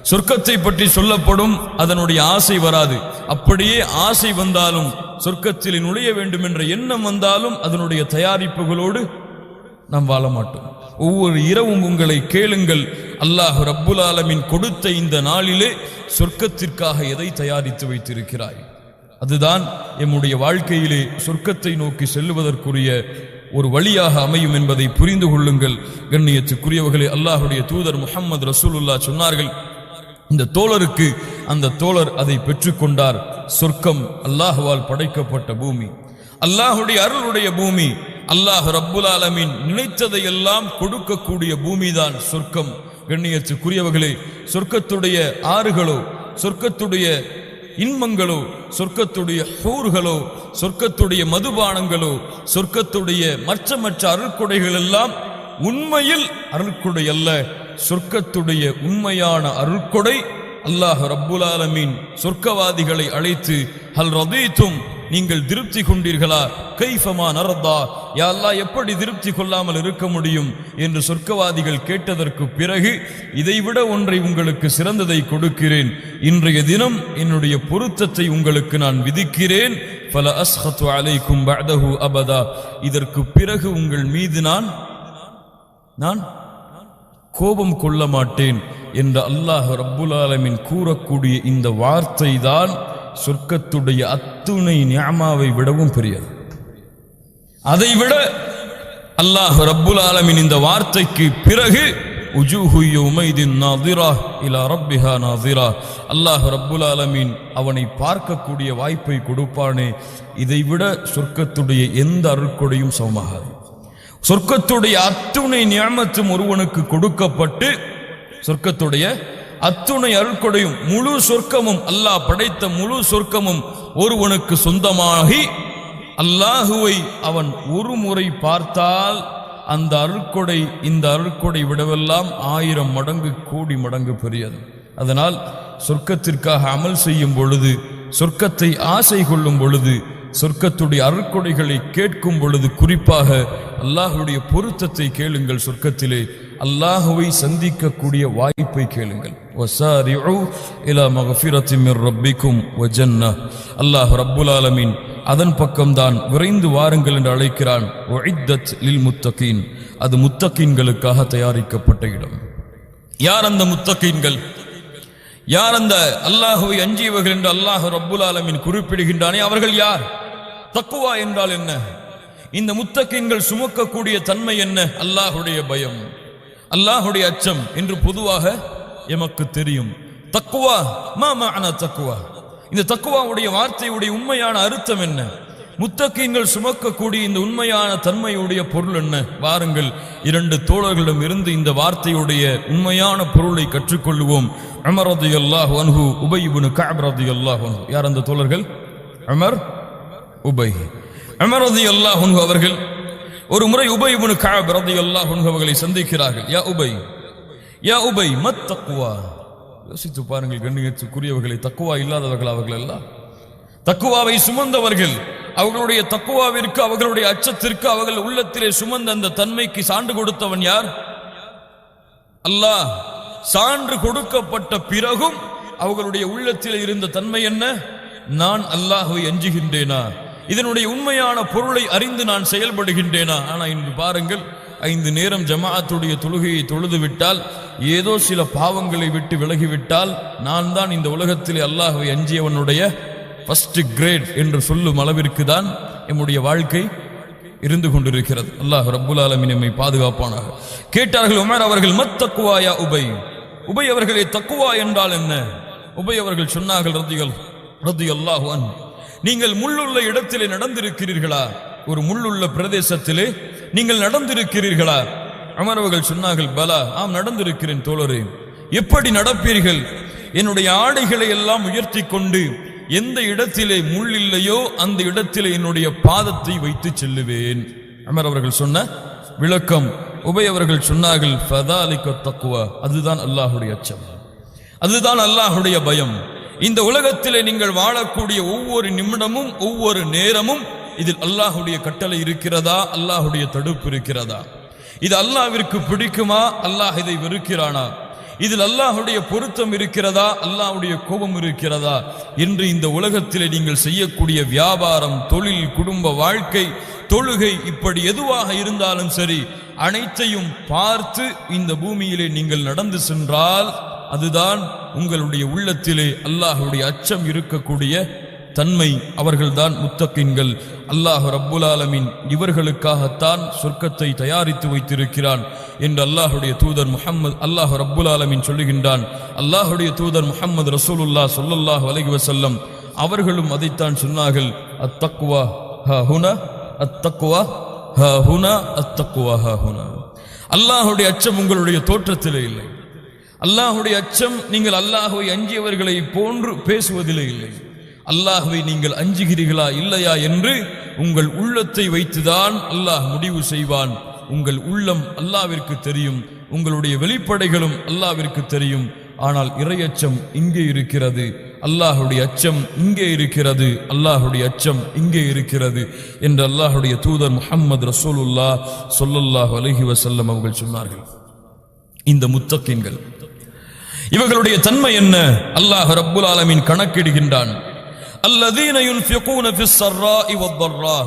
சொர்க்கத்தை பற்றி சொல்லப்படும், அதனுடைய ஆசை வராது. அப்படியே ஆசை வந்தாலும், சொர்க்கத்தில் நுழைய வேண்டும் என்ற எண்ணம் வந்தாலும் அதனுடைய தயாரிப்புகளோடு நாம் வாழ மாட்டோம். ஒவ்வொரு இரவும் உங்களை கேளுங்கள், அல்லாஹ் ரப்புல் ஆலமீன் கொடுத்த இந்த நாளிலே சொர்க்கத்திற்காக எதை தயாரித்து வைத்திருக்கிறாய்? அதுதான் எம்முடைய வாழ்க்கையிலே சொர்க்கத்தை நோக்கி செல்லுவதற்குரிய ஒரு வழியாக அமையும் என்பதை புரிந்து கொள்ளுங்கள். கண்ணியத்துக்குரியவர்களே, அல்லாஹுடைய தூதர் முஹம்மது ரசூலுல்லாஹ் சொன்னார்கள், இந்த தோழருக்கு அந்த தோழர் அதை பெற்றுக்கொண்டார். சொர்க்கம் அல்லாஹுவால் படைக்கப்பட்ட பூமி, அல்லாஹுடைய அருளுடைய பூமி, அல்லாஹ் ரப்புல் ஆலமீன் நினைத்ததை எல்லாம் கொடுக்கக்கூடிய பூமிதான் சொர்க்கம். கண்ணியத்துக்குரியவர்களே, சொர்க்கத்துடைய ஆறுகளோ, சொர்க்கத்துடைய இன்பங்களோ, சொர்க்கத்துடைய ஹூர்களோ, சொர்க்கத்துடைய மதுபானங்களோ, சொர்க்கத்துடைய மற்ற அருள்கொடைகள் எல்லாம் உண்மையில் அருள்கொடை அல்ல. சொர்க்கத்துடைய உண்மையான அருள்கொடை அல்லாஹ் ரப்புல் ஆலமீன் சொர்க்கவாதிகளை அழைத்து, ஹல் ரதீதும், நீங்கள் திருப்தி கொண்டீர்களா? கைஃபமா நரதா, யா அல்லாஹ் எப்படி திருப்தி கொள்ளாமல் இருக்க முடியும் என்று சொர்க்கவாதிகள் கேட்டதற்கு பிறகு, இதைவிட ஒன்றை உங்களுக்கு சிறந்ததை கொடுக்கிறேன், இன்றைய தினம் என்னுடைய பொருத்தத்தை உங்களுக்கு நான் விதிக்கிறேன். ஃபல அஸ்ஹது அலைக்கும் பஅதஹு அபதா, இதற்கு பிறகு உங்கள் மீது நான் கோபம் கொள்ள மாட்டேன் என்ற அல்லாஹ் ரப்புல் ஆலமீன் கூறக்கூடிய இந்த வார்த்தை தான் சொர்க்கத்துடைய அத்துணை நிஅமாவை விடவும் பெரியது. அதைவிட அல்லாஹ் ரப்புல் ஆலமீன் இந்த வார்த்தைக்கு பிறகு உஜூஹு யௌமைதின் நாதிரா இலா ரப்பிஹா நாதிரா, அல்லாஹ் ரப்புல் ஆலமீன் அவனை பார்க்கக்கூடிய வாய்ப்பை கொடுப்பானே, இதைவிட சொர்க்கத்துடைய எந்த அருட்கொடையும் சமமாகாது. சொர்க்கத்துடைய அத்துணை நிஅமத்தும் ஒருவனுக்கு கொடுக்கப்பட்டு, சொர்க்கத்துடைய அத்துணை அருட்கொடையும் முழு சொர்க்கமும், அல்லாஹ் படைத்த முழு சொர்க்கமும் ஒருவனுக்கு சொந்தமாகி, அல்லாஹுவை அவன் ஒரு முறை பார்த்தால் அந்த அருட்கொடை இந்த அருட்கொடை விடவெல்லாம் 1000 மடங்கு கோடி மடங்கு பெரியது. அதனால் சொர்க்கத்திற்காக அமல் செய்யும் பொழுது, சொர்க்கத்தை ஆசை கொள்ளும் பொழுது, சொர்க்கத்துடைய அருட்கொடைகளை கேட்கும் பொழுது குறிப்பாக அல்லாஹுடைய பொருத்தத்தை கேளுங்கள். சொர்க்கத்திலே அல்லாஹுவை சந்திக்கக்கூடிய வாய்ப்பை கேளுங்கள். வஸாரிஉ இலா மக்ஃபிரத்தின் மிர் ரப்பிக்கும் வ ஜன்னah, அல்லாஹ் ரப்புல் ஆலமீன் அதன் பக்கம்தான் விரைந்து வாருங்கள் என்று அழைக்கிறான். உஇத்தத் லில் முத்தகீன், அது முத்தகீன்களுக்காக தயாரிக்கப்பட்ட இடம். யார் அந்த முத்தகீன்கள்? யார் அந்த அல்லாஹுவை அஞ்சியவர்கள் என்று அல்லாஹ் ரப்புல் ஆலமீன் குறிப்பிடுகின்றானே, அவர்கள் யார்? தக்வா என்றால் என்ன? இந்த முத்தகீன்கள் சுமக்கக்கூடிய தன்மை என்ன? அல்லாஹுடைய பயம், அல்லாஹுடைய அச்சம் என்று பொதுவாக எமக்கு தெரியும். தக்வா, மா மஅனா தக்வா, இந்த தக்வாவுடைய வார்த்தையுடைய உண்மையான அர்த்தம் என்ன? முத்தகீன்கள் சுமக்கக்கூடிய இந்த உண்மையான தன்மையுடைய பொருள் என்ன? வாருங்கள், 2 தோழர்களிடம் இருந்து இந்த வார்த்தையுடைய உண்மையான பொருளை கற்றுக்கொள்வோம். உமர் ரலியல்லாஹு அன்ஹு, உபை இப்னு கஅப் ரலியல்லாஹு அன்ஹு. யார் அந்த தோழர்கள்? உமர், உபை. உமர் ரலியல்லாஹு அன்ஹு அவர்கள் ஒரு முறை உபை இப்னு கஅப் ரலியல்லாஹு அன்ஹு அவர்களை சந்திக்கிறார்கள். யா உபை மத் தக்வா. யோசித்து பாருங்கள் கண்ணியத்துக்குரியவர்களை, தக்வா இல்லாதவர்கள் அவர்கள் எல்லாம். தக்வாவை சுமந்தவர்கள், அவர்களுடைய தக்வாவிற்கு, அவர்களுடைய அச்சத்திற்கு, அவர்கள் உள்ளத்திலே சுமந்த அந்த தன்மைக்கு சான்று கொடுத்தவன் யார்? அல்லாஹ். சான்று கொடுக்கப்பட்ட பிறகும் அவர்களுடைய உள்ளத்தில் இருந்த தன்மை என்ன? நான் அல்லாஹ்வை அஞ்சுகின்றேனா? இதனுடைய உண்மையான பொருளை அறிந்து நான் செயல்படுகின்றேனா? ஆனால் இன்று பாருங்கள், 5 நேரம் ஜமாஅத்துடைய தொழுகையை தொழுது விட்டால், ஏதோ சில பாவங்களை விட்டு விலகிவிட்டால், நான் தான் இந்த உலகத்திலே அல்லாஹ்வை அஞ்சியவனுடைய ஃபர்ஸ்ட் கிரேட் என்று சொல்லும் அளவிற்கு தான் நம்முடைய வாழ்க்கை இருந்து கொண்டிருக்கிறது. அல்லாஹ் ரப்புல் ஆலமீன் நம்மை பாதுகாப்பானாக. கேட்டார்கள் உமர் அவர்கள், மத் தக்வா யா உபை, உபை அவர்களே தக்வா என்றால் என்ன? உபை அவர்கள் சொன்னார்கள், ரலியல்லாஹு அன்ஹு, நீங்கள் முள்ளுள்ள இடத்திலே நடந்திருக்கிறீர்களா? ஒரு முள்ளுள்ள பிரதேசத்திலே நீங்கள் நடந்திருக்கிறீர்களா? உமர் அவர்கள் சொன்னார்கள், பலா, ஆம் நடந்திருக்கிறேன் தோழரே. எப்படி நடப்பீர்கள்? என்னுடைய ஆடைகளை எல்லாம் உயர்த்தி கொண்டு எந்த இடத்திலே முள் இல்லையோ அந்த இடத்திலே என்னுடைய பாதத்தை வைத்து செல்லுவேன். அமர் அவர்கள் சொன்ன விளக்கம். உபை அவர்கள் சொன்னார்கள், ஃபதாலிக தக்வா, அதுதான் அல்லாஹ்வுடைய அச்சம், அதுதான் அல்லாஹ்வுடைய பயம். இந்த உலகத்திலே நீங்கள் வாழக்கூடிய ஒவ்வொரு நிமிடமும் ஒவ்வொரு நேரமும் இதில் அல்லாஹ்வுடைய கட்டளை இருக்கிறதா, அல்லாஹ்வுடைய தடுப்பு இருக்கிறதா, இது அல்லாஹ்விற்கு பிடிக்குமா, அல்லாஹ் இதை வெறுக்கிறானா, இதில் அல்லாஹ்வுடைய பொருத்தம் இருக்கிறதா, அல்லாஹ்வுடைய கோபம் இருக்கிறதா என்று இந்த உலகத்திலே நீங்கள் செய்யக்கூடிய வியாபாரம், தொழில், குடும்ப வாழ்க்கை, தொழுகை, இப்படி எதுவாக இருந்தாலும் சரி, அனைத்தையும் பார்த்து இந்த பூமியிலே நீங்கள் நடந்து சென்றால் அதுதான் உங்களுடைய உள்ளத்திலே அல்லாஹ்வுடைய அச்சம் இருக்கக்கூடிய தன்மை. அவர்கள்தான் முத்தகின்கள். அல்லாஹ் ரப்புல் ஆலமீன் இவர்களுக்காகத்தான் சொர்க்கத்தை தயாரித்து வைத்திருக்கிறான் என்று அல்லாஹ்வுடைய தூதர் முஹம்மது அல்லாஹ் ரப்புல் ஆலமீன் சொல்லுகின்றான். அல்லாஹ்வுடைய தூதர் முஹம்மது ரசூலுல்லாஹ் ஸல்லல்லாஹு அலைஹி வஸல்லம் அவர்களும் அதைத்தான் சொன்னார்கள். அத்தக்வா ஹாஹுனா, அத்தக்வா ஹாஹுனா, அத்தக்வா ஹாஹுனா. அல்லாஹ்வுடைய அச்சம் உங்களுடைய தோற்றத்திலே இல்லை. அல்லாஹ்வுடைய அச்சம் நீங்கள் அல்லாஹ்வை அஞ்சியவர்களை போன்று பேசுவதிலே இல்லை. அல்லாஹ்வை நீங்கள் அஞ்சுகிறீர்களா இல்லையா என்று உங்கள் உள்ளத்தை வைத்துதான் அல்லாஹ் முடிவு செய்வான். உங்கள் உள்ளம் அல்லாஹ்விற்கு தெரியும், உங்களுடைய வெளிப்படைகளும் அல்லாஹ்விற்கு தெரியும். ஆனால் இறையச்சம் இங்கே இருக்கிறது, அல்லாஹ்வுடைய அச்சம் இங்கே இருக்கிறது, அல்லாஹ்வுடைய அச்சம் இங்கே இருக்கிறது என்று அல்லாஹ்வுடைய தூதர் முஹம்மது ரசூலுல்லாஹ் ஸல்லல்லாஹு அலைஹி வஸல்லம் அவர்கள் சொன்னார்கள். இந்த முத்தகின்கள் இவர்களுடைய தன்மை என்ன? அல்லாஹ் ரப்புல் ஆலமீன் கணக்கிடுகின்றான். அல்லதீன யுன்ஃபிகூன ஃபிஸ் ஸர்ராஇ வத்-ضர்ரா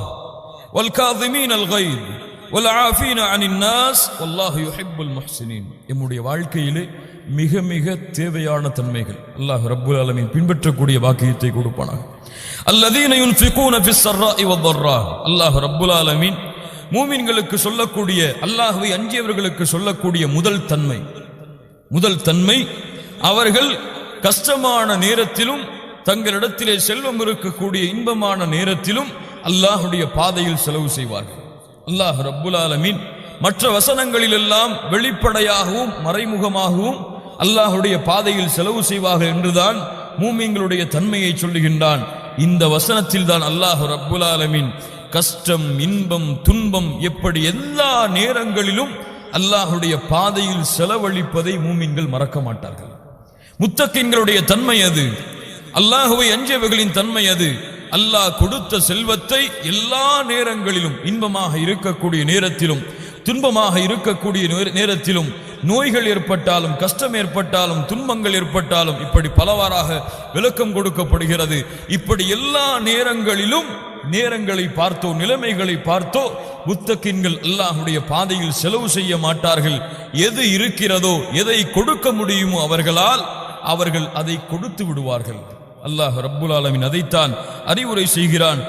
வல்-காஸிமீன அல்-கைத் வல்-ஆஃபீன அனின் நாஸ் வல்லாஹு யுஹிப்புல் முஹ்ஸினீன். நம்முடைய வாழ்க்கையிலே மிக மிக தேவையான தன்மைகள் அல்லாஹ் ரப்புல் ஆலமீன் பின்பற்றக்கூடிய வாக்கியத்தை கொடுப்பானாக. அல்லதீன யுன்ஃபிகூன ஃபிஸ் ஸர்ராஇ வத்-ضர்ரா, அல்லாஹ் ரப்புல் ஆலமீன் மூமின்களுக்கு சொல்லக்கூடிய, அல்லாஹ்வை அஞ்சியவர்களுக்கு சொல்லக்கூடிய முதல் தன்மை அவர்கள் கஷ்டமான நேரத்திலும் தங்களிடத்திலே செல்வம் இருக்கக்கூடிய இன்பமான நேரத்திலும் அல்லாஹ்வுடைய பாதையில் செலவு செய்வார்கள். அல்லாஹ் ரப்புல் ஆலமீன் மற்ற வசனங்களில் எல்லாம் வெளிப்படையாகவும் மறைமுகமாகவும் அல்லாஹ்வுடைய பாதையில் செலவு செய்வார்கள் என்றுதான் மூமின்களுடைய தன்மையை சொல்லுகின்றான். இந்த வசனத்தில் தான் அல்லாஹ் ரப்புல் ஆலமீன் கஷ்டம், இன்பம், துன்பம், எப்படி எல்லா நேரங்களிலும் அல்லாஹ்வுடைய பாதையில் செலவழிப்பதை மூமின்கள் மறக்க மாட்டார்கள். முத்தகின்களுடைய தன்மை அது, அல்லாஹ்வை அஞ்சியவர்களின் தன்மை அது. அல்லாஹ் கொடுத்த செல்வத்தை எல்லா நேரங்களிலும், இன்பமாக இருக்கக்கூடிய நேரத்திலும் துன்பமாக இருக்கக்கூடிய நேரத்திலும், நோய்கள் ஏற்பட்டாலும் கஷ்டம் ஏற்பட்டாலும் துன்பங்கள் ஏற்பட்டாலும், இப்படி பலவாறாக விளக்கம் கொடுக்கப்படுகிறது. இப்படி எல்லா நேரங்களிலும் நேரங்களை பார்த்தோ நிலைமைகளை பார்த்தோ முத்தகின்கள் அல்லாஹ்வுடைய பாதையில் செலவு செய்ய மாட்டார்கள். எது இருக்கிறதோ, எதை கொடுக்க முடியுமோ அவர்களால் அவர்கள் அதை கொடுத்து விடுவார்கள். அல்லாஹ் ரப்புல் ஆலமீன் அதைத்தான் அறிவுரை செய்கிறான்.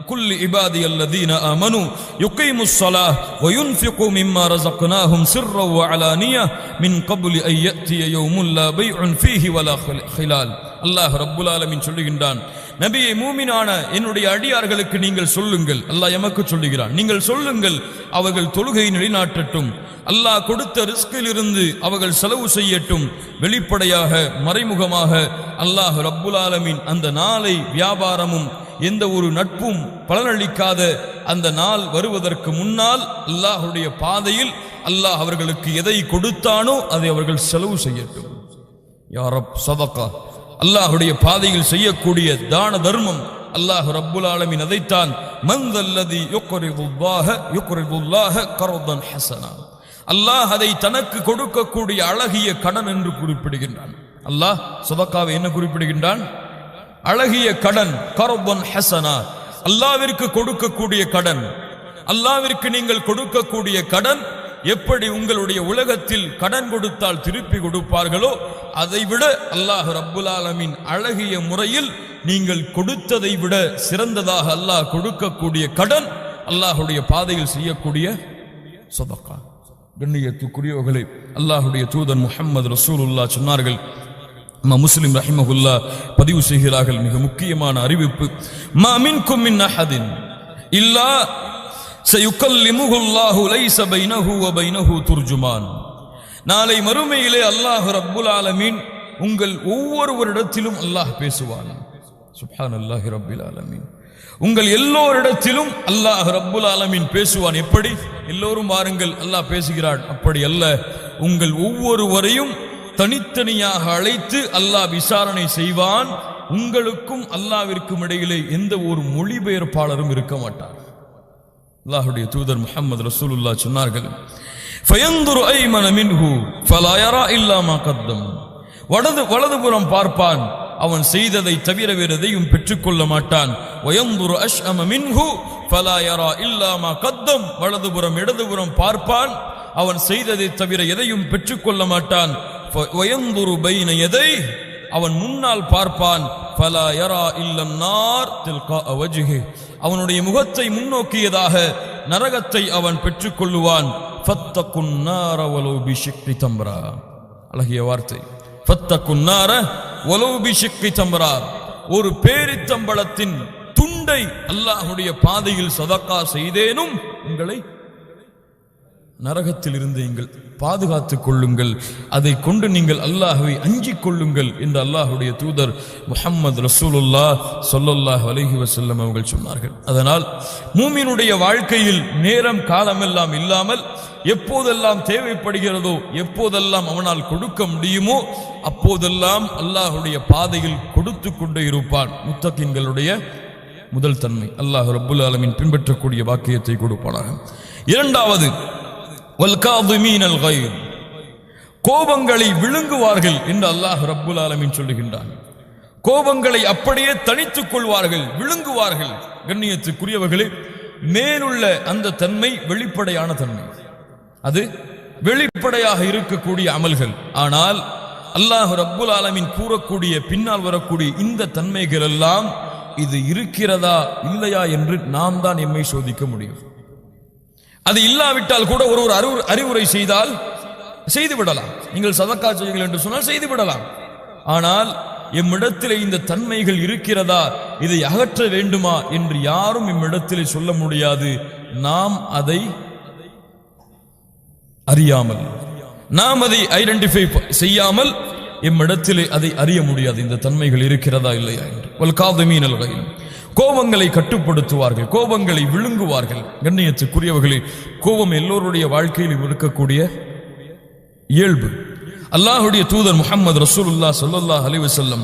குல்லி இபாதியல்லதீன ஆமனு யுகீமுஸ் ஸலாஹ் வ யுன்ஃபிகு மிம்மா ரஸக்னாஹும் சிர்ரன் வ அலானியா மின் கப்லி அன் யஅதிய யௌமுன் லா பைஉன் ஃபீஹி வலா ஹிலால். அல்லாஹ் ரப்புல் ஆலமீன் சொல்லுகின்றான், நபியே, மூமினான என்னுடைய அடியார்களுக்கு நீங்கள் சொல்லுங்கள். அல்லாஹ் எமக்கு சொல்லுகிறான், நீங்கள் சொல்லுங்கள், அவர்கள் தொழுகையை நிலைநாட்டட்டும், அல்லாஹ் கொடுத்த ரிஸ்கிலிருந்து அவர்கள் செலவு செய்யட்டும். வெளிப்படையாக மறைமுகமாக அல்லாஹ் ரப்புல் ஆலமீன் அந்த நாளை வியாபாரமும் எந்த ஒரு நட்பும் பலனளிக்காத அந்த நாள் வருவதற்கு முன்னால் அல்லாஹ்வுடைய பாதையில் அல்லாஹ் அவர்களுக்கு எதை கொடுத்தானோ அதை அவர்கள் செலவு செய்யட்டும். யா ரப் சதகா, அல்லாஹ்வுடைய பாதையில் செய்யக்கூடிய தான தர்மம் அல்லாஹ் ரப்புல் ஆலமீன் அதைத்தான் மன்தல்லதி யுக்ரிதுல்லாஹ கர்தன் ஹஸனா, அல்லாஹ் அதை தனக்கு கொடுக்கக்கூடிய அழகிய கடன் என்று குறிப்பிடுகின்றான். அல்லாஹ் சதகாவை என்ன குறிப்பிடுகின்றான்? அழகிய கடன், கர்தன் ஹஸனா, அல்லாஹ்விற்கு கொடுக்கக்கூடிய கடன். அல்லாஹ்விற்கு நீங்கள் கொடுக்கக்கூடிய கடன் எப்படி உங்களுடைய உலகத்தில் கடன் கொடுத்தால் திருப்பி கொடுப்பார்களோ அதைவிட அல்லாஹ் ரப்புல் ஆலமீன் அழகிய முறையில் நீங்கள் கொடுத்ததை விட சிறந்ததாக அல்லாஹ் கொடுக்கக்கூடிய கடன் அல்லாஹ்வுடைய பாதையில் செய்யக்கூடிய சதகா. கண்ணியத்துக்குரியவர்களே, அல்லாஹ்வுடைய தூதர் முஹம்மது ரசூலுல்லாஹ் சொன்னார்கள், முஸ்லிம் ரஹிமஹுல்லா பதிவு செய்கிறார்கள், மிக முக்கியமான அறிவிப்பு, மா மின்கும் மின் அஹதின் இல்லா சயுகல்லிமுஹுல்லாஹு லைஸ பைனஹு வ பைனஹு துர்ஜுமான். நாளை மறுமையிலே அல்லாஹ் ரப்புல் ஆலமீன் உங்கள் ஒவ்வொருவரிடத்திலும் அல்லாஹ் பேசுவான். சுப்ஹானல்லாஹி ரப்பில் ஆலமீன். உங்கள் எல்லோரிடத்திலும் அல்லாஹ் ரப்புல் ஆலமீன் பேசுவான். எப்படி? எல்லோரும் வாருங்கள் அல்லாஹ் பேசுகிறான், அப்படி அல்ல. உங்கள் ஒவ்வொருவரையும் தனித்தனியாக அழைத்து அல்லாஹ் விசாரணை செய்வான். உங்களுக்கும் அல்லாஹ்விற்கும் இடையிலே எந்த ஒரு மொழிபெயர்ப்பாளரும் இருக்க மாட்டார். அல்லாஹ்வுடைய தூதர் முஹம்மது ரசூலுல்லாஹ் சொன்னார்கள், ஃபயந்துரு ஐமன மின்ஹு ஃபலா யரா இல்லா மா கத்தம். வலதுபுறம் பார்ப்பான், அவன் செய்ததை தவிர வேறு எதையும் பெற்றுக்கொள்ள மாட்டான். வயந்துரு அஷ்அம மின்ஹு ஃபலா யரா இல்லா மா கத்தம். வலதுபுறம் இடதுபுறம் பார்ப்பான், அவன் செய்ததை தவிர எதையும் பெற்றுக்கொள்ள மாட்டான். வயந்துரு பைன யதை, அவன் முன்னால் பார்ப்பான், ஃபலா யரா இல்லன் நார் தில்கா வஜ்ஹி. அவனுடைய முகத்தை முன்னோக்கியதாக நரகத்தை அவன் பெற்றுக்கொள்ளுவான். ஃபத்தகுன் நார வலௌ பிஷிக்கி தம்ரா. அழகிய வார்த்தை. ஃபத்தகுன் நார வலௌ பிஷிக்கி தம்ரா. ஒரு பேரித்தம்பளத்தின் துண்டை அல்லாஹ்வுடைய பாதையில் சதகா செய்தேனும் உங்களை நரகத்தில் இருந்து நீங்கள் பாதுகாத்துக் கொள்ளுங்கள், அதை கொண்டு நீங்கள் அல்லாஹ்வை அஞ்சிக் கொள்ளுங்கள் என்று அல்லாஹ்வுடைய தூதர் முஹம்மது ரசூலுல்லாஹ் ஸல்லல்லாஹு அலைஹி வஸல்லம் அவர்கள் சொன்னார்கள். அதனால் மூமினுடைய வாழ்க்கையில் நேரம் காலமெல்லாம் இல்லாமல் எப்போதெல்லாம் தேவைப்படுகிறதோ, எப்போதெல்லாம் அவனால் கொடுக்க முடியுமோ அப்போதெல்லாம் அல்லாஹ்வுடைய பாதையில் கொடுத்து கொண்டே இருப்பான். முத்தகின்களுடைய முதல் தன்மை. அல்லாஹ் ரப்புல் ஆலமீன் பின்பற்றக்கூடிய வாக்கியத்தை கொடுப்பானாக. இரண்டாவது, வல்காதிமீனல் கைர், கோபங்களை விழுங்குவார்கள் என்று அல்லாஹ் ரப்புல் ஆலமீன் சொல்லுகின்றான். கோபங்களை அப்படியே தனித்துக் கொள்வார்கள், விழுங்குவார்கள். கண்ணியத்துக்குரியவர்களே, மேலுள்ள அந்த தன்மை வெளிப்படையான தன்மை, அது வெளிப்படையாக இருக்கக்கூடிய அமல்கள். ஆனால் அல்லாஹ் ரப்புல் ஆலமீன் கூறக்கூடிய பின்னால் வரக்கூடிய இந்த தன்மைகள் எல்லாம் இது இருக்கிறதா இல்லையா என்று நாம் தான் எம்மை சோதிக்க முடியும். அது இல்லாவிட்டால் கூட ஒரு அறிவுரை செய்தால் செய்து விடலாம். நீங்கள் சதக்கா செய்யுங்கள் என்று சொன்னால் செய்து விடலாம். ஆனால் எம்மிடத்திலே இந்த தன்மைகள் இருக்கிறதா, இதை அகற்ற வேண்டுமா என்று யாரும் எம்மிடத்திலே சொல்ல முடியாது. நாம் அதை அறியாமல், நாம் அதை ஐடென்டிஃபை செய்யாமல் எம்மிடத்திலே அதை அறிய முடியாது, இந்த தன்மைகள் இருக்கிறதா இல்லையா என்று. வல்காதிமீனல் கைர், கோபங்களை கட்டுப்படுத்துவார்கள், கோபங்களை விழுங்குவார்கள். கண்ணியத்துக்குரியவர்களே, கோபம் எல்லோருடைய வாழ்க்கையில் இருக்கக்கூடிய இயல்பு. அல்லாஹ்வுடைய தூதர் முஹம்மது ரசூலுல்லாஹ் ஸல்லல்லாஹு அலைஹி வஸல்லம்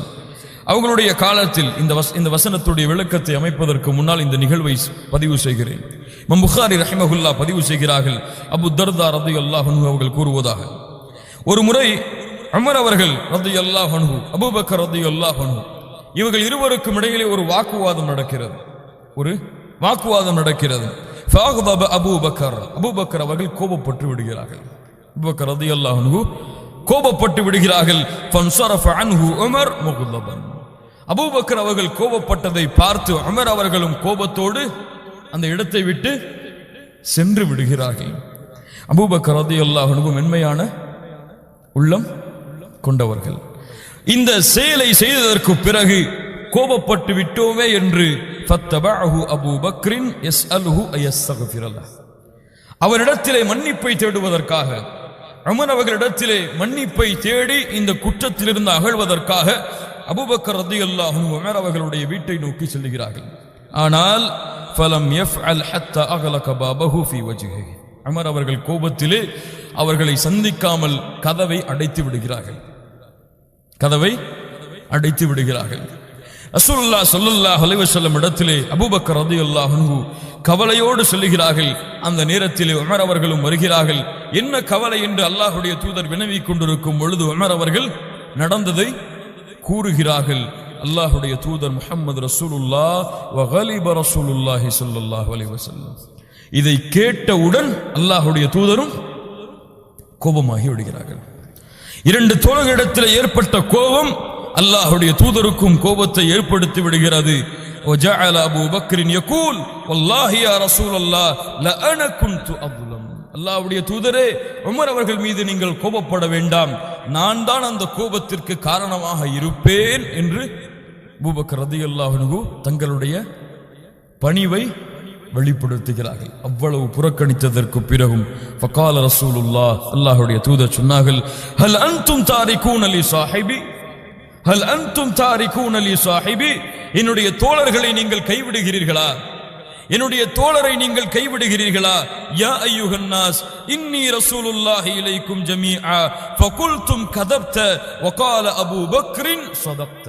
அவர்களுடைய காலத்தில் இந்த வசனத்துடைய விளக்கத்தை அமைப்பதற்கு முன்னால் இந்த நிகழ்வை பதிவு செய்கிறேன். இமாம் புகாரி ரஹிமஹுல்லாஹ் பதிவு செய்கிறார்கள், அபூ தர்தா ரலியல்லாஹு அன்ஹு அவர்கள் கூறுவதாக, ஒரு முறை உமர் அவர்கள் ரலியல்லாஹு அன்ஹு, அபூபக்கர் ரலியல்லாஹு அன்ஹு, இவர்கள் இருவருக்கும் இடையிலே ஒரு வாக்குவாதம் நடக்கிறது. ஃபஅக்தப அபூபக்கர் அவர்கள் கோபப்பட்டு விடுகிறார்கள். அபூபக்கர் ரலியல்லாஹு அன்ஹு கோபப்பட்டு விடுகிறார்கள். ஃபன்ஸரஃப அன்ஹு உமர் முக்தபன். அபூபக்கர் அவர்கள் கோபப்பட்டதை பார்த்து உமர் அவர்களும் கோபத்தோடு அந்த இடத்தை விட்டு சென்று விடுகிறார்கள். அபூபக்கர் ரலியல்லாஹு அன்ஹு மென்மையான உள்ளம் கொண்டவர்கள். இந்த செயலை செய்ததற்கு பிறகு கோபப்பட்டு விட்டோமே என்று ஃபத்தபஅஹு அபூபக்ரின் யஸ்அலுஹு அயஸ்தக்ஃபிரல்லாஹ், அவரிடத்திலே மன்னிப்பை தேடுவதற்காக, உமர் அவர்களிடத்திலே மன்னிப்பை தேடி இந்த குற்றத்திலிருந்து அகழ்வதற்காக அபூபக்கர் ரலியல்லாஹு அன்ஹு உமர் அவர்களுடைய வீட்டை நோக்கி செல்கிறார்கள். ஆனால் ஃபலம் யஃஅல் ஹத்தா அக்லக பாபஹு ஃபீ வஜ்ஹிஹி, உமர் அவர்கள் கோபத்திலே அவர்களை சந்திக்காமல் கதவை அடைத்து விடுகிறார்கள். ரசூலுல்லாஹ் ஸல்லல்லாஹு அலைஹி வஸல்லம் இடத்திலே அபூபக்கர் ரலியல்லாஹு அன்ஹு கவலையோடு சொல்லுகிறார்கள். அந்த நேரத்திலே உமர் அவர்களும் வருகிறார்கள். என்ன கவலை என்று அல்லாஹ்வுடைய தூதர் வினவிக் கொண்டிருக்கும் பொழுது உமர் அவர்கள் நடந்ததை கூறுகிறார்கள். அல்லாஹ்வுடைய தூதர் முஹம்மது ரசூலுல்லாஹ் வ கலிப ரசூலுல்லாஹி ஸல்லல்லாஹு அலைஹி வஸல்லம், இதை கேட்டவுடன் அல்லாஹ்வுடைய தூதரும் கோபமாகி விடுகிறார்கள். இரண்டு தோழர்களிடத்தில் ஏற்பட்ட கோபம் அல்லாஹ்வுடைய தூதருக்கும் கோபத்தை ஏற்படுத்தி விடுகிறது. وجعل ابو بكر يقول والله يا رسول الله لانا كنت اظلم, அல்லாஹ்வுடைய தூதரே, உமர் அவர்கள் மீது நீங்கள் கோபப்பட வேண்டாம், நான் தான் அந்த கோபத்திற்கு காரணமாக இருப்பேன் என்று அபூபக்கர் ரலியல்லாஹு அன்ஹு தங்களுடைய பணிவை வெளிப்படுத்துகிறார்கள். அவ்வளவு புறக்கணித்ததற்கு பிறகும் ஃபகால ரசூலுல்லாஹ், அல்லாஹ்வுடைய தூதர் சொன்னார்கள், ஹல் அன்தும் தாரிகூன லி சாஹிபி, ஹல் அன்தும் தாரிகூன லி சாஹிபி, என்னுடைய தோழர்களை நீங்கள் கைவிடுகிறீர்களா? என்னுடைய தோழரை நீங்கள் கைவிடுகிறீர்களா? யா அய்யுஹன் நாஸ் இன்னி ரசூலுல்லாஹி இலைக்கும் ஜமீஆ ஃபகுல்தும் கதப்த வகால அபூ பக்ரின் ஸதக்த.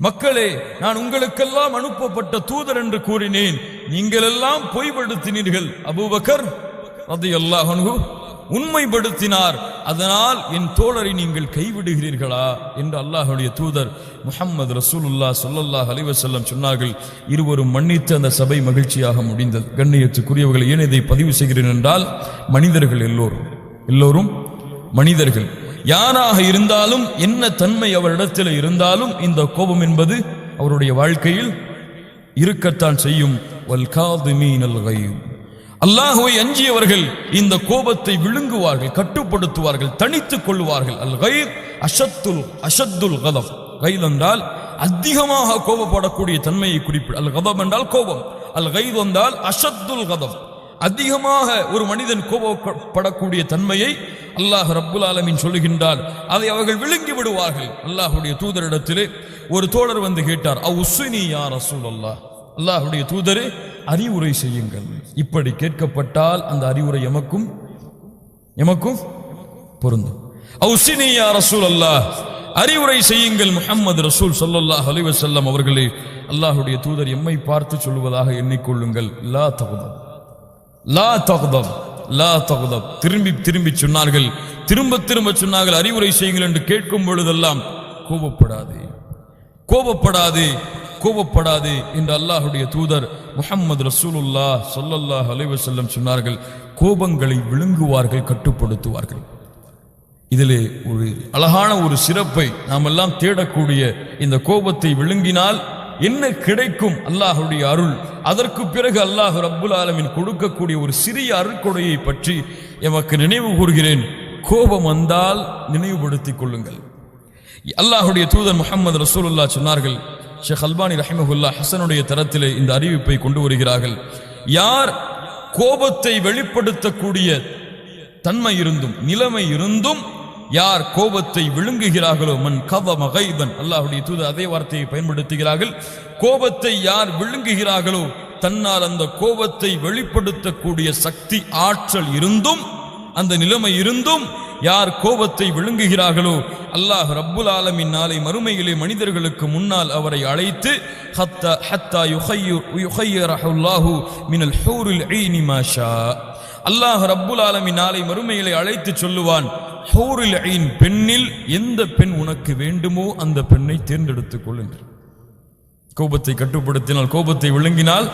மக்களே, நான் உங்களுக்கெல்லாம் அனுப்பப்பட்ட தூதர் என்று கூறினேன், நீங்கள் எல்லாம் பொய்படுத்தினீர்கள். அபூபக்கர் ரலியல்லாஹு அன்ஹு உண்மைப்படுத்தினார். அதனால் என் தோழரை நீங்கள் கைவிடுகிறீர்களா என்று அல்லாஹ்வுடைய தூதர் முஹம்மது ரசூலுல்லாஹ் ஸல்லல்லாஹு அலைஹி வஸல்லம் சொன்னார்கள். இருவரும் மன்னித்து அந்த சபை மகிழ்ச்சியாக முடிந்தது. கண்ணியத்துக்குரியவர்கள், ஏன் இதை பதிவு செய்கிறேன் என்றால், மனிதர்கள் எல்லோரும் மனிதர்கள். யாராக இருந்தாலும், என்ன தன்மை அவரிடத்தில் இருந்தாலும், இந்த கோபம் என்பது அவருடைய வாழ்க்கையில் இருக்கத்தான் செய்யும். வல் காதிமீனல் கைஸ், அல்லாஹ்வை அஞ்சியவர்கள் இந்த கோபத்தை விழுங்குவார்கள், கட்டுப்படுத்துவார்கள், தனித்துக் கொள்வார்கள். அல் கைஸ் அஷத்துல் கதப். கைஸ் என்றால் அதிகமாக கோபப்படக்கூடிய தன்மையை குறிப்பிட. அல் கதப் என்றால் கோபம். அல் கைஸ் என்றால் அஷத்துல் கதப். அதிகமாக ஒரு மனிதன் கோபப்படக்கூடிய தன்மையை அல்லாஹ் ரப்புல் ஆலமீன் சொல்லுகின்றார். அதை அவர்கள் விழுங்கி விடுவார்கள். அல்லாஹ்வுடைய தூதரிடத்திலே ஒரு தோழர் வந்து கேட்டார், அவுஸ்ஸினி யா ரசூலல்லாஹ், அல்லாஹ்வுடைய தூதரே அறிவுரை செய்யுங்கள். இப்படி கேட்கப்பட்டால் அந்த அறிவுரை எமக்கும் பொருந்தும். அவுஸ்ஸினி யா ரசூலல்லாஹ், அறிவுரை செய்யுங்கள் முஹம்மது ரசூல் ஸல்லல்லாஹு அலைஹி வஸல்லம் அவர்களே. அல்லாஹ்வுடைய தூதர் எம்மை பார்த்து சொல்வதாக எண்ணிக்கொள்ளுங்கள், லா தக்தப், லா தக்தப், லா தக்தப். திரும்பி திரும்பி சொன்னார்கள், திரும்ப சொன்னார்கள், அறிவுரை செய்யுங்கள் என்று கேட்கும் பொழுதெல்லாம் கோபப்படாதே, கோபப்படாதே, கோபப்படாதே என்று அல்லாஹ்வுடைய தூதர் முஹம்மது ரசூலுல்லாஹ் ஸல்லல்லாஹு அலைஹி வஸல்லம் சொன்னார்கள். கோபங்களை விழுங்குவார்கள், கட்டுப்படுத்துவார்கள். இதிலே ஒரு அழகான ஒரு சிறப்பை நாம் எல்லாம் தேடக்கூடிய, இந்த கோபத்தை விழுங்கினால் என்ன கிடைக்கும்? அல்லாஹ்வுடைய அருள். அதற்கு பிறகு அல்லாஹ் ரப்புல் ஆலமீன் கொடுக்கக்கூடிய ஒரு சிறிய அருட்கொடையை பற்றி எமக்கு நினைவு கூறுகிறேன். கோபம் வந்தால் நினைவுபடுத்திக் கொள்ளுங்கள். அல்லாஹ்வுடைய தூதர் முஹம்மது ரசூலுல்லாஹ் சொன்னார்கள், ஷேக் அல்பானி ரஹிமஹுல்லாஹ் ஹஸனுடைய தரத்திலே இந்த அறிவிப்பை கொண்டு வருகிறார்கள். யார் கோபத்தை வெளிப்படுத்தக்கூடிய தன்மை இருந்தும் நிலைமை இருந்தும் யார் கோபத்தை விழுங்குகிறார்களோ, மன் கதம கைதன், அல்லாஹ்வுடைய தூதர் அதே வார்த்தையை பயன்படுத்துகிறார்கள். கோபத்தை யார் விழுங்குகிறார்களோ, தன்னால் அந்த கோபத்தை வெளிப்படுத்தக்கூடிய சக்தி ஆற்றல் இருந்தும், அந்த நிலைமை இருந்தும் யார் கோபத்தை விழுங்குகிறார்களோ, அல்லாஹ் ரப்புல் ஆலமீன் நாளை மறுமையிலே மனிதர்களுக்கு முன்னால் அவரை அழைத்து ஹத்தா யுஹய்யிரஹுல்லாஹு மினல் ஹூரில் ஈனி மா ஷா, அல்லாஹ் ரப்புல் ஆலமீன் நாளை மறுமையிலே அழைத்து சொல்லுவான், ஹூரில் ஈன் பெண்ணில் எந்த பெண் உனக்கு வேண்டுமோ அந்த பெண்ணை தேர்ந்தெடுத்துக் கொள்ளுங்கள். கோபத்தை கட்டுப்படுத்தினால், கோபத்தை விழுங்கினால்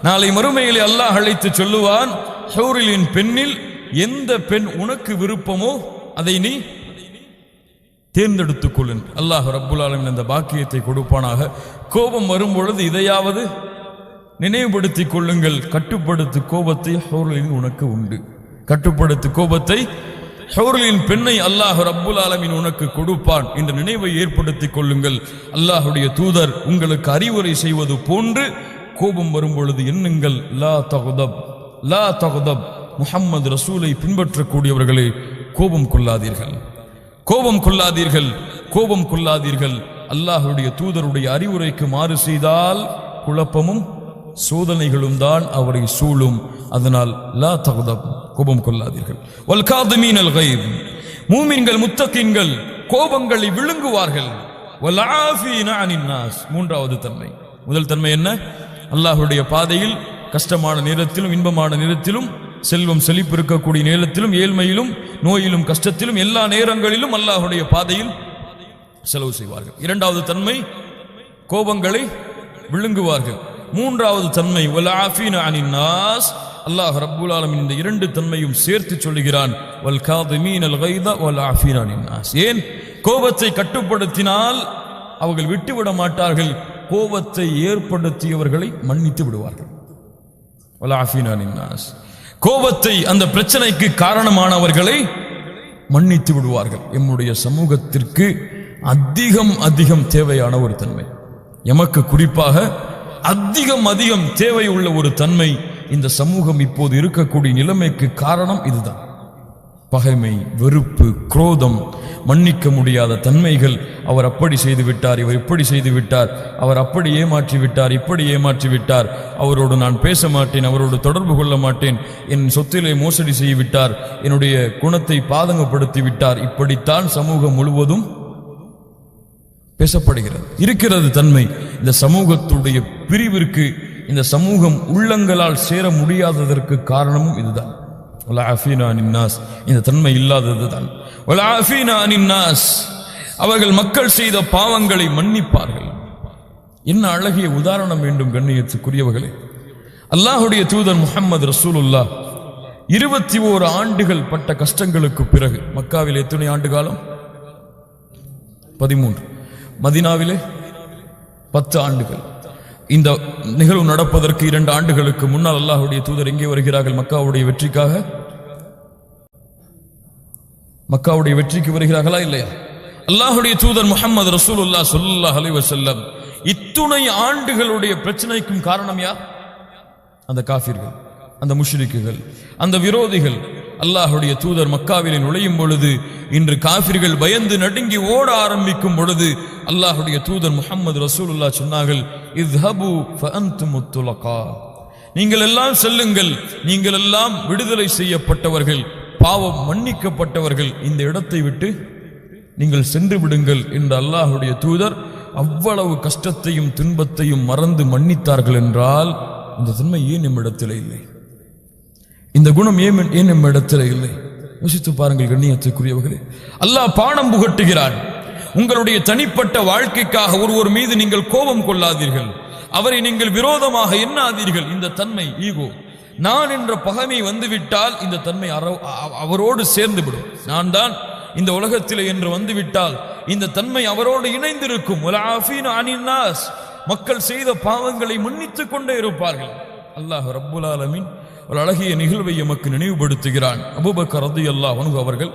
நாளை மறுமையிலே அல்லாஹ் அழைத்து சொல்லுவான், ஹூரில் பெண்ணில் எந்த பெண் உனக்கு விருப்பமோ அதை நீ தேர்ந்தெடுத்துக் கொள்ளுங்கள். அல்லாஹ் ரப்புல் ஆலமீன் அந்த பாக்கியத்தை கொடுப்பானாக. கோபம் வரும் பொழுது இதையாவது நினைவுபடுத்திக் கொள்ளுங்கள், கட்டுப்படுத்து கோபத்தை ஹூரில் உனக்கு உண்டு. கட்டுப்படுத்து கோபத்தை, ஹூரின் பெண்ணை அல்லாஹ் ரப்புல் ஆலமீன் உனக்கு கொடுப்பான் என்ற நினைவை ஏற்படுத்திக் கொள்ளுங்கள். அல்லாஹ்வுடைய தூதர் உங்களுக்கு அறிவுரை செய்வது போன்று கோபம் வரும் பொழுது எண்ணுங்கள், லா தக்தப், லா தக்தப். முஹம்மது ரசூலை பின்பற்றக்கூடியவர்களே, கோபம் கொள்ளாதீர்கள், கோபம் கொள்ளாதீர்கள், கோபம் கொள்ளாதீர்கள். அல்லாஹ்வுடைய தூதருடைய அறிவுரைக்கு மாறு செய்தால் குழப்பமும் சோதனைகளும் தான் அவரை சூழும். அதனால் லா தக்தப், கோபம் கொள்ளாதீர்கள். வல் காதிமீனல் கைஸ், மூமின்கள் முத்தகீன்கள் கோபங்களை விழுங்குவார்கள். வல் ஆஃபீன அனின் நாஸ், மூன்றாவது தன்மை. முதல் தன்மை என்ன? அல்லாஹ்வுடைய பாதையில் கஷ்டமான நேரத்திலும் இன்பமான நேரத்திலும், செல்வம் செழிப்பு இருக்கக்கூடிய நேரத்திலும், ஏழ்மையிலும், நோயிலும், கஷ்டத்திலும், எல்லா நேரங்களிலும் அல்லாஹ்வுடைய பாதையில் செலவு செய்வார்கள். இரண்டாவது தன்மை, கோபங்களை விழுங்குவார்கள். மூன்றாவது தன்மை, வல் ஆஃபீன அனின் நாஸ், அல்லாஹ் ரப்புல் ஆலமீன் இந்த இரண்டு தன்மையும் சேர்த்து சொல்லுகிறான், வல் காதிமீனல் கைத வல் ஆஃபீன அனின் நாஸ். ஏன்? கோபத்தை கட்டுப்படுத்தினால் அவர்கள் விட்டுவிட மாட்டார்கள், கோபத்தை ஏற்படுத்தியவர்களை மன்னித்து விடுவார்கள். வல் ஆஃபீன அனின் நாஸ், கோபத்தை, அந்த பிரச்சனைக்கு காரணமானவர்களை மன்னித்து விடுவார்கள். எம்முடைய சமூகத்திற்கு அதிகம் அதிகம் தேவையான ஒரு தன்மை, எமக்கு குறிப்பாக அதிகம் அதிகம் தேவை உள்ள ஒரு தன்மை. இந்த சமூகம் இப்போது இருக்கக்கூடிய நிலைமைக்கு காரணம் இதுதான். பகைமை, வெறுப்பு, குரோதம், மன்னிக்க முடியாத தன்மைகள். அவர் அப்படி செய்து விட்டார், இவர் இப்படி செய்து விட்டார், அவர் அப்படி ஏமாற்றி விட்டார், இப்படி ஏமாற்றி விட்டார், அவரோடு நான் பேச மாட்டேன், அவரோடு தொடர்பு கொள்ள மாட்டேன், என் சொத்திலே மோசடி செய்து விட்டார், என்னுடைய குணத்தை பாதகப்படுத்தி விட்டார். இப்படித்தான் சமூகம் முழுவதும் பேசப்படுகிறது, இருக்கிறது தன்மை. இந்த சமூகத்துடைய பிரிவிற்கு, இந்த சமூகம் உள்ளங்களால் சேர முடியாததற்கு காரணமும் இதுதான். இந்த தன்மை இல்லாததுதான். அவர்கள் மக்கள் செய்த பாவங்களை மன்னிப்பார்கள். என்ன அழகிய உதாரணம் வேண்டும் கண்ணியத்துக்குரியவர்களே. அல்லாஹுடைய தூதர் முஹம்மது ரசூலுல்லாஹ் 21 ஆண்டுகள் பட்ட கஷ்டங்களுக்கு பிறகு, மக்காவில் எத்தனை ஆண்டு காலம்? 13. மதீனாவிலே 10 ஆண்டுகள். இந்த நிகழ்வு நடப்பதற்கு 2 ஆண்டுகளுக்கு முன்னால் அல்லாஹ்வுடைய தூதர் எங்கே வருகிறார்கள்? மக்காவுடைய வெற்றிக்காக. மக்காவுடைய வெற்றிக்கு வருகிறார்களா இல்லையா? அல்லாஹ்வுடைய தூதர் முஹம்மது ரசூலுல்லாஹ் ஸல்லல்லாஹு அலைஹி வஸல்லம் இத்துணை ஆண்டுகளுடைய பிரச்சனைக்கும் காரணம் யார்? அந்த காஃபிர்கள், அந்த முஷ்ரிக்குகள், அந்த விரோதிகள். அல்லாஹ்வுடைய தூதர் மக்காவிலே நுழையும் பொழுது, இன்று காஃபிர்கள் பயந்து நடுங்கி ஓட ஆரம்பிக்கும் பொழுது, அல்லாஹ்வுடைய தூதர் முஹம்மது ரசூலுல்லாஹ் சொன்னார்கள், இத்ஹபு ஃபஅன்துமுத் துலகா, நீங்கள் எல்லாம் செல்லுங்கள், நீங்கள் எல்லாம் விடுதலை செய்யப்பட்டவர்கள், பாவம் மன்னிக்கப்பட்டவர்கள், இந்த இடத்தை விட்டு நீங்கள் சென்று விடுங்கள் என்று அல்லாஹ்வுடைய தூதர் அவ்வளவு கஷ்டத்தையும் துன்பத்தையும் மறந்து மன்னித்தார்கள் என்றால், இந்த தன்மை ஏன் நம்மிடத்தில் இல்லை? இந்த குணம் ஏன் நம்மிடத்தில் இல்லை? யோசித்து பாருங்கள் கண்ணியத்துக்குரியவர்களே. அல்லாஹ் பாடம் புகட்டுகிறான். உங்களுடைய தனிப்பட்ட வாழ்க்கைக்காக ஒருவர் மீது நீங்கள் கோபம் கொள்ளாதீர்கள், அவரை நீங்கள் விரோதமாக எண்ணாதீர்கள். இந்த தன்மை ஈகோ, நான் என்ற பகைமை வந்துவிட்டால் இந்த தன்மை அவரோடு சேர்ந்து விடும். நான் தான் இந்த உலகத்திலே என்று வந்துவிட்டால் இந்த தன்மை அவரோடு இணைந்திருக்கும். மக்கள் செய்த பாவங்களை மன்னித்துக் கொண்டே இருப்பார்கள். அல்லாஹ் ரப்புல் ஆலமீன் ஒரு அழகிய நிகழ்வை எமக்கு நினைவுபடுத்துகிறான். அபூபக்கர் ரலியல்லாஹு அன்ஹு அவர்கள்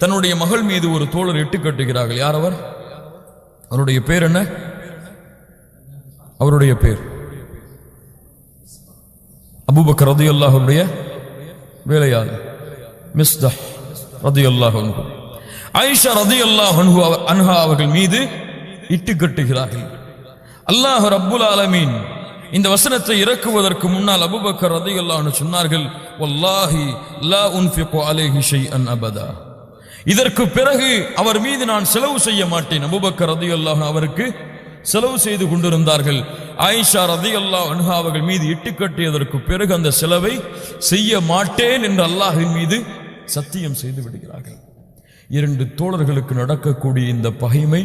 தன்னுடைய மகள் மீது ஒரு தோழர் இட்டு கட்டுகிறார்கள். யார் அவர்? அவருடைய பேர் என்ன? அவருடைய பேர் அபூபக்கர் ரலியல்லாஹு அன்ஹுடைய வேலையாளர் மிஸ்தஹ் ரலியல்லாஹு அன்ஹு. ஆயிஷா ரலியல்லாஹு அன்ஹா அவர்கள் மீது இட்டு கட்டுகிறார்கள். அல்லாஹ் ரப்புல் ஆலமீன் இந்த வசனத்தை இறக்குவதற்கு முன்னால் அபூபக்கர் ரலியல்லாஹு அன்ஹு சொன்னார்கள், வல்லாஹி லா உன்ஃபிகு அலைஹி ஷைஅன் அபதா, இதற்கு பிறகு அவர் மீது நான் செலவு செய்ய மாட்டேன். அபூபக்கர் ரலியல்லாஹு அன்ஹு அவருக்கு செலவு செய்து கொண்டிருந்தார்கள். ஆயிஷா ரலியல்லாஹு அன்ஹா அவர்கள் மீது இட்டுக்கட்டியதற்கு பிறகு அந்த செலவை செய்ய மாட்டேன் என்று அல்லாஹ்வின் மீது சத்தியம் செய்து விடுகிறார்கள். 2 தோழர்களுக்கு நடக்கக்கூடிய இந்த பகைமை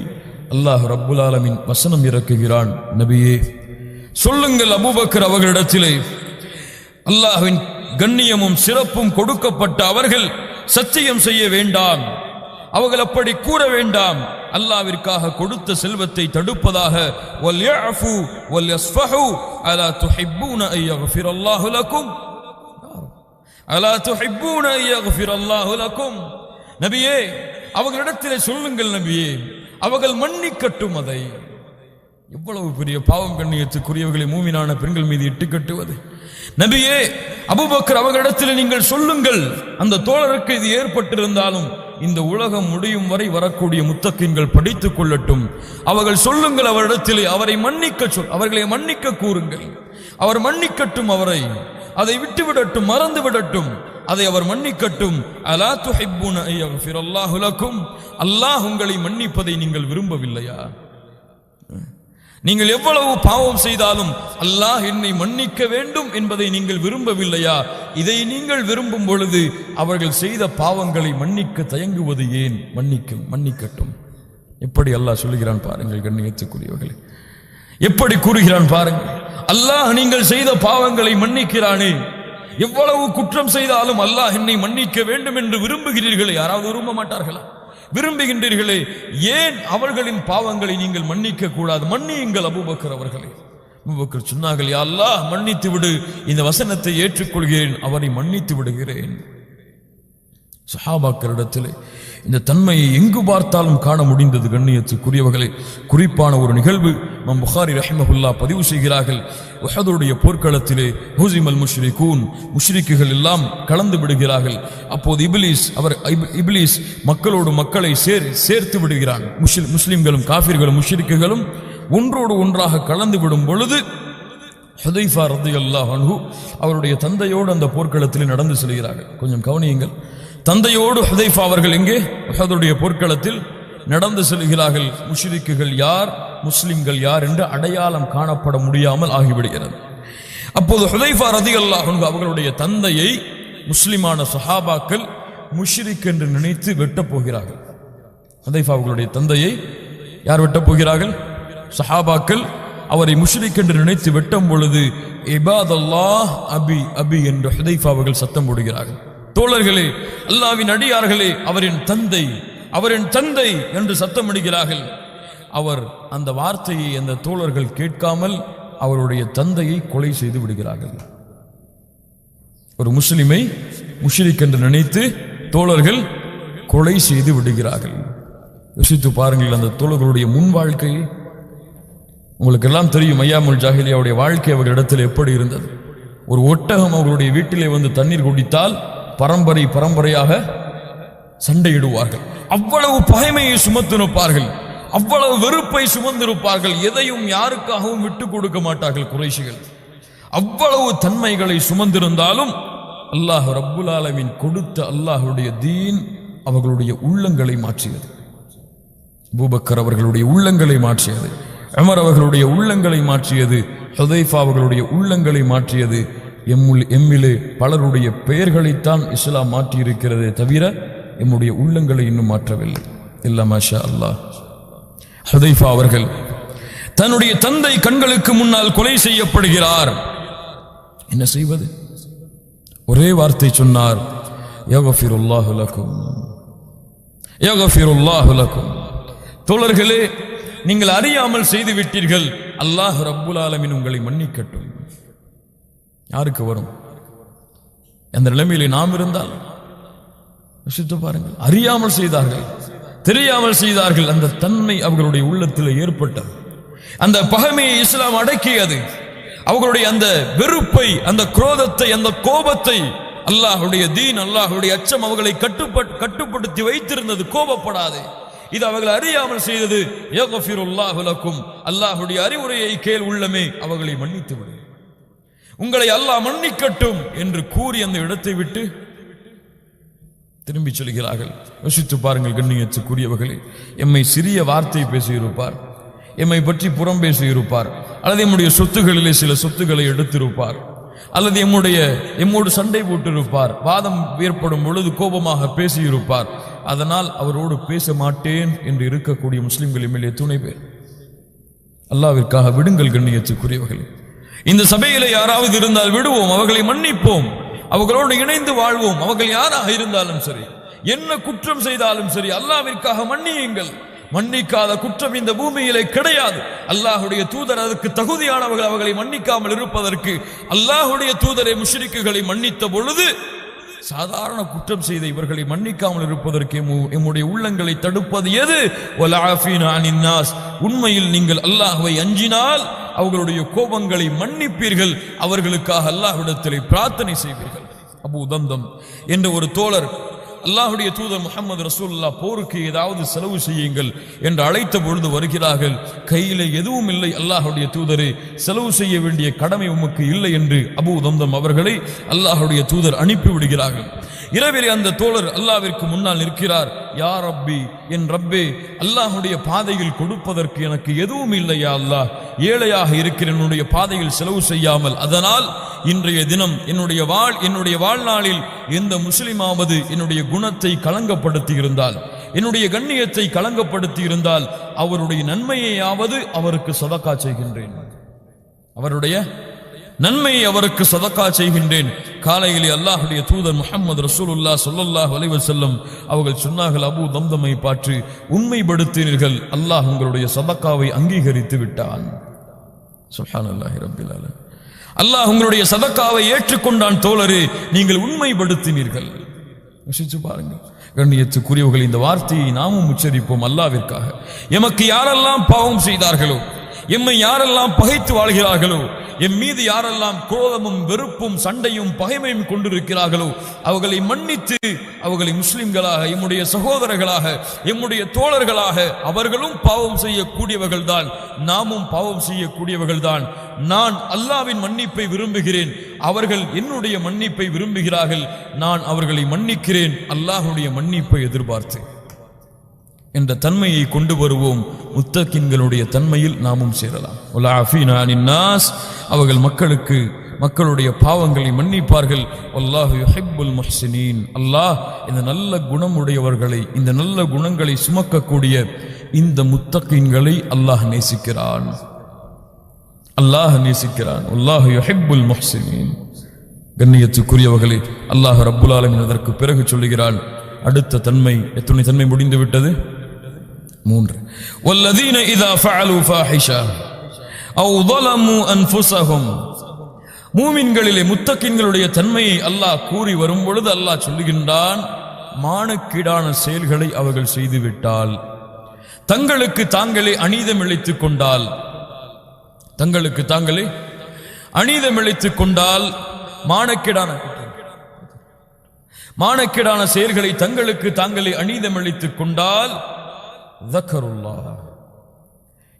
அல்லாஹ் ரப்புல் ஆலமீன் வசனம் இறக்குகிறான். நபியே சொல்லுங்கள் அபூபக்கர் அவர்களிடத்திலே அல்லாஹ்வின் கண்ணியமும் சிறப்பும் கொடுக்கப்பட்ட அவர்கள் சத்தியம் செய்ய வேண்டாம், அவர்கள் அப்படி கூற வேண்டாம். அல்லாஹ்விற்காக கொடுத்த செல்வத்தை தடுப்பதாக வல்யஃபு வல்யஸ்ஃபஹு அலா துஹிப்பூன அன் யக்ஃபிரல்லாஹு லக்கும், அலா துஹிப்பூன அன் யக்ஃபிரல்லாஹு லக்கும். நபியே அவர்களிடத்திலே சொல்லுங்கள், நபியே அவர்கள் மன்னிக்கட்டும். அதை எவ்வளவு பெரிய பாவம் கண்ணியத்துக்குரியவர்களை மூமினான பெண்கள் மீது இட்டு கட்டுவது. நபியே அபூபக்கர் அவர்களிடத்தில் நீங்கள் சொல்லுங்கள், அந்த தோழருக்கு இது ஏற்பட்டிருந்தாலும் இந்த உலகம் முடியும் வரை வரக்கூடிய முத்தக்கின்கள் படித்துக் கொள்ளட்டும். அவர்கள் சொல்லுங்கள் அவரிடத்திலே அவரை அவர்களை மன்னிக்க கூறுங்கள். அவர் மன்னிக்கட்டும், அவரை அதை விட்டுவிடட்டும், மறந்து விடட்டும், அதை அவர் மன்னிக்கட்டும். அலா துஹிப்பூன அன் யக்ஃபிரல்லாஹு லக்கும், அல்லாஹ் உங்களை மன்னிப்பதை நீங்கள் விரும்பவில்லையா? நீங்கள் எவ்வளவு பாவம் செய்தாலும் அல்லாஹ் என்னை மன்னிக்க வேண்டும் என்பதை நீங்கள் விரும்பவில்லையா? இதை நீங்கள் விரும்பும் பொழுது அவர்கள் செய்த பாவங்களை மன்னிக்க தயங்குவது ஏன்? மன்னிக்கட்டும். எப்படி அல்லாஹ் சொல்லுகிறான் பாருங்கள் கண்ணியத்துக்குரியவர்களே, எப்படி கூறுகிறான் பாருங்கள். அல்லாஹ் நீங்கள் செய்த பாவங்களை மன்னிக்கிறானே, எவ்வளவு குற்றம் செய்தாலும் அல்லாஹ் என்னை மன்னிக்க வேண்டும் என்று விரும்புகிறீர்களே, யாராவது விரும்ப மாட்டார்களா? விரும்புகின்றீர்களே, ஏன் அவர்களின் பாவங்களை நீங்கள் மன்னிக்க கூடாது? மன்னியுங்கள் அபூபக்கர் அவர்களே. அபூபக்கர் சொன்னார்கள், யா அல்லாஹ் மன்னித்து விடு, இந்த வசனத்தை ஏற்றுக்கொள்கிறேன், அவரை மன்னித்து விடுகிறேன். சஹாபாக்களிடத்திலே இந்த தன்மையை எங்கு பார்த்தாலும் காண முடிந்தது. கண்ணியத்துக்குரியவர்களே, குறிப்பான ஒரு நிகழ்வு இமாம் புகாரி ரஹிமஹுல்லா பதிவு செய்கிறார்கள். உஹதுடைய போர்க்களத்திலே ஹுஸிமல் முஷ்ரிகூன், முஷ்ரிக்குகள் எல்லாம் கலந்து விடுகிறார்கள். அப்போது இப்லீஸ் மக்களோடு மக்களை சேர்த்து விடுகிறான். முஸ்லிம்களும் காஃபிர்களும் முஷ்ரிக்குகளும் ஒன்றோடு ஒன்றாக கலந்து விடும் பொழுது ஹுதைஃபா ரலியல்லாஹு அன்ஹு அவருடைய தந்தையோடு அந்த போர்க்களத்தில் நடந்து செல்கிறார்கள். கொஞ்சம் கவனியுங்கள். தந்தையோடு ஹுதைஃபா அவர்கள் எங்கே? உஹதுடைய போர்க்களத்தில் நடந்து செல்கிறார்கள். முஷ்ரிக்குகள் யார், முஸ்லிம்கள் யார் என்று அடையாளம் காணப்பட முடியாமல் ஆகிவிடுகிறது. அப்போது ஹுதைஃபா ரலியல்லாஹு அன்ஹு அவர்களுடைய தந்தையை முஸ்லிமான சஹாபாக்கள் முஷ்ரிக் என்று நினைத்து வெட்டப் போகிறார்கள். ஹுதைஃபா அவர்களுடைய தந்தையை யார் வெட்டப் போகிறார்கள்? சஹாபாக்கள் அவரை முஷ்ரிக் என்று நினைத்து வெட்டும் பொழுது இபாதல்லாஹ் அபி அபி என்று ஹுதைஃபா அவர்கள் சத்தம் போடுகிறார்கள். தோழர்களே, அல்லாஹ்வின் அடியார்களே, அவரின் தந்தை என்று சத்தமிடுகிறார்கள். அவர் அந்த வார்த்தையை அந்த தோழர்கள் கேட்காமல் அவருடைய தந்தையை கொலை செய்து விடுகிறார்கள். ஒரு முஸ்லிமை முஷ்ரிக் என்று நினைத்து தோழர்கள் கொலை செய்து விடுகிறார்கள். யோசித்து பாருங்கள் அந்த தோழர்களுடைய முன் வாழ்க்கையை. உங்களுக்கு எல்லாம் தெரியும், ஐயாமுல் ஜாஹிலியாவுடைய வாழ்க்கை அவர்களிடத்தில் எப்படி இருந்தது. ஒரு ஒட்டகம் அவர்களுடைய வீட்டிலே வந்து தண்ணீர் குடித்தால் பரம்பரையாக சண்டையிடுவார்கள். அவ்வளவு பகைமையை சுமத்திருப்பார்கள், அவ்வளவு வெறுப்பை சுமந்திருப்பார்கள். எதையும் யாருக்காகவும் விட்டு கொடுக்க மாட்டார்கள் குறைஷிகள். அவ்வளவு தன்மைகளை சுமந்திருந்தாலும் அல்லாஹ் ரப்புல் ஆலமீன் கொடுத்த அல்லாஹ்வுடைய தீன் அவர்களுடைய உள்ளங்களை மாற்றியது. அபூபக்கர் அவர்களுடைய உள்ளங்களை மாற்றியது, உமர் அவர்களுடைய உள்ளங்களை மாற்றியது, ஹுதைஃபா அவர்களுடைய உள்ளங்களை மாற்றியது. எம்மிலே பலருடைய பெயர்களைத்தான் இஸ்லாம் மாற்றி இருக்கிறதே தவிர எம்முடைய உள்ளங்களை இன்னும் மாற்றவில்லை. இல்ல மாஷா அல்லாஹ். ஹுதைஃபா அவர்கள் தன்னுடைய தந்தை கண்களுக்கு முன்னால் கொலை செய்யப்படுகிறார். என்ன செய்வது? ஒரே வார்த்தை சொன்னார், யக்ஃபிருல்லாஹு லக்கும், யக்ஃபிருல்லாஹு லக்கும். தோழர்களே, நீங்கள் அறியாமல் செய்து விட்டீர்கள், அல்லாஹ் ரப்புல் ஆலமீன் உங்களை மன்னிக்கட்டும். யாருக்கு வரும்? அந்த நிலைமையிலே நாம் இருந்தால் யோசித்து பாருங்கள். அறியாமல் செய்தார்கள், தெரியாமல் செய்தார்கள். அந்த தன்மை அவர்களுடைய உள்ளத்தில் ஏற்பட்டது. அந்த பகைமையை இஸ்லாம் அடக்கியது. அவர்களுடைய அந்த வெறுப்பை, அந்த குரோதத்தை, அந்த கோபத்தை அல்லாஹ்வுடைய தீன், அல்லாஹ்வுடைய அச்சம் அவர்களை கட்டுப்படுத்தி வைத்திருந்தது. கோபப்படாது. இது அவர்கள் அறியாமல் செய்தது. யக்ஃபிருல்லாஹு லக்கும், அல்லாஹ்வுடைய அறிவுரையை கேள் உள்ளமே, அவர்களை மன்னித்து விடு, உங்களை அல்லாஹ் மன்னிக்கட்டும் என்று கூறி அந்த இடத்தை விட்டு திரும்பி செல்கிறார்கள். யோசித்து பாருங்கள் கண்ணியத்துக்குரியவர்களே, எம்மை சிறிய வார்த்தை பேசியிருப்பார், எம்மை பற்றி புறம் பேசியிருப்பார், அல்லது எம்முடைய சொத்துகளிலே சில சொத்துக்களை எடுத்திருப்பார், அல்லது எம்மோடு சண்டை போட்டிருப்பார், வாதம் ஏற்படும் பொழுது கோபமாக பேசியிருப்பார். அதனால் அவரோடு பேச மாட்டேன் என்று இருக்கக்கூடிய முஸ்லிம்கள் எம்மிலே துணை பேர். அல்லாஹ்விற்காக விடுங்கள் கண்ணியத்துக்குரியவர்களே. இந்த சபையிலே யாராவது இருந்தால் விடுவோம், அவர்களை மன்னிப்போம், அவர்களோடு இணைந்து வாழ்வோம். அவர்கள் யாராக இருந்தாலும் சரி, என்ன குற்றம் செய்தாலும் சரி, அல்லாஹ்விற்காக மன்னியுங்கள். மன்னிக்காத குற்றம் இந்த பூமியிலே கிடையாது. அல்லாஹ்வுடைய தூதர் அதற்கு தகுதியானவர்கள். அவர்களை மன்னிக்காமல் இருப்பதற்கு அல்லாஹ்வுடைய தூதரை முஷ்ரிக்குகளை மன்னித்த பொழுது சாதாரண குற்றம் செய்த இவர்களை மன்னிக்காமல் இருப்பதற்கு எம்முடைய உள்ளங்களை தடுப்பது எது? வலஆஃபீனா அனின் நாஸ். உண்மையில் நீங்கள் அல்லாஹ்வை அஞ்சினால் அவர்களுடைய கோபங்களை மன்னிப்பீர்கள், அவர்களுக்காக அல்லாஹ்விடத்திலே பிரார்த்தனை செய்வீர்கள். அபூ தம்தம் என்ற ஒரு தோழர் அல்லாஹ்வுடைய தூதர் முஹம்மது ரசூலுல்லாஹ் போருக்கு ஏதாவது செலவு செய்யுங்கள் என்று அழைத்த பொழுது வருகிறார்கள். கையிலே எதுவும் இல்லை, அல்லாஹ்வுடைய தூதரே செலவு செய்ய வேண்டிய கடமை உமக்கு இல்லை என்று அபூ தம்தம் அவர்களை அல்லாஹ்வுடைய தூதர் அனுப்பி விடுகிறார்கள். இரவிலே அந்த தோழர் அல்லாஹ்விற்கு முன்னால் நிற்கிறார். யா ரப்பி, என் ரப்பே, அல்லாஹ்வுடைய பாதையில் கொடுப்பதற்கு எனக்கு எதுவும் இல்லையா அல்லாஹ், ஏழையாக இருக்கிற என்னுடைய பாதையில் செலவு செய்யாமல். அதனால் இன்றைய தினம் என்னுடைய வாழ்நாளில் எந்த முஸ்லிமாவது என்னுடைய குணத்தை களங்கப்படுத்தி இருந்தால், என்னுடைய கண்ணியத்தை களங்கப்படுத்தி இருந்தால், அவருடைய நன்மையாவது அவருக்கு சதகா செய்கின்றேன், அவருடைய நன்மையை அவருக்கு சதகா செய்கின்றேன். காலையிலே அல்லாஹ்வுடைய தூதர் முஹம்மது ரசூலுல்லாஹ் ஸல்லல்லாஹு அலைஹி வஸல்லம் அவர்கள் சொன்னார்கள், அபூ தம்தமை பார்த்து, உண்மைப்படுத்தினீர்கள், அல்லாஹ் உங்களுடைய சதகாவை அங்கீகரித்து விட்டான். சுப்ஹானல்லாஹி ரப்பில் ஆலமீன். அல்லாஹ் உங்களுடைய சதகாவை ஏற்றுக்கொண்டான். தோழரே, நீங்கள் உண்மைப்படுத்தினீர்கள். யோசிச்சு பாருங்கள். கண்ணியத்துக்குரியவர்கள், இந்த வார்த்தையை நாமும் உச்சரிப்போம் அல்லாஹ்விற்காக. எமக்கு யாரெல்லாம் பாவம் செய்தார்களோ, எம்மை யாரெல்லாம் பகைத்து வாழ்கிறார்களோ, எம் மீது யாரெல்லாம் குரோதமும் வெறுப்பும் சண்டையும் பகைமையும் கொண்டிருக்கிறார்களோ, அவர்களை மன்னித்து அவர்களை முஸ்லிம்களாக, எம்முடைய சகோதரர்களாக, எம்முடைய தோழர்களாக, அவர்களும் பாவம் செய்யக்கூடியவர்கள் தான், நாமும் பாவம் செய்யக்கூடியவர்கள் தான். நான் அல்லாஹ்வின் மன்னிப்பை விரும்புகிறேன், அவர்கள் என்னுடைய மன்னிப்பை விரும்புகிறார்கள். நான் அவர்களை மன்னிக்கிறேன் அல்லாஹ்வுடைய மன்னிப்பை எதிர்பார்த்து என்ற தன்மையை கொண்டு வருவோம். முத்தகின்களுடைய தன்மையில் நாமும் சேரலாம். அவர்கள் மக்களுடைய பாவங்களை மன்னிப்பார்கள். வல்லாஹு யுஹிப்புல் முஹ்சினீன். அல்லாஹ் இந்த நல்ல குணமுடையவர்களை, இந்த நல்ல குணங்களை சுமக்கக்கூடிய இந்த முத்தகின்களை அல்லாஹ் நேசிக்கிறான். வல்லாஹு யுஹிப்புல் முஹ்சினீன். கண்ணியத்துக்குரியவர்களே, அல்லாஹ் ரப்புல் ஆலமீன் அதற்கு பிறகு சொல்லுகிறான் அடுத்த தன்மை. எத்தனை தன்மை முடிந்து விட்டது? 3. வல்லதீன இதா ஃபஅலு ஃபாஹிஷா அவ் ظلموا انفسهم. மூமின்களிலே முத்தகின்களுடைய தன்மையை அல்லாஹ் கூறி வரும் பொழுது அல்லாஹ் சொல்லுகின்றான், மானக்கீடான செயல்களை அவர்கள் செய்துவிட்டால், தங்களுக்கு தாங்களே அநீதம் இழைத்துக் கொண்டால், தங்களுக்கு தாங்களே அநீதம் இழைத்துக் கொண்டால், மானக்கேடான செயல்களை தங்களுக்கு தாங்களே அநீதம் அளித்துக் கொண்டால், ذكرullah.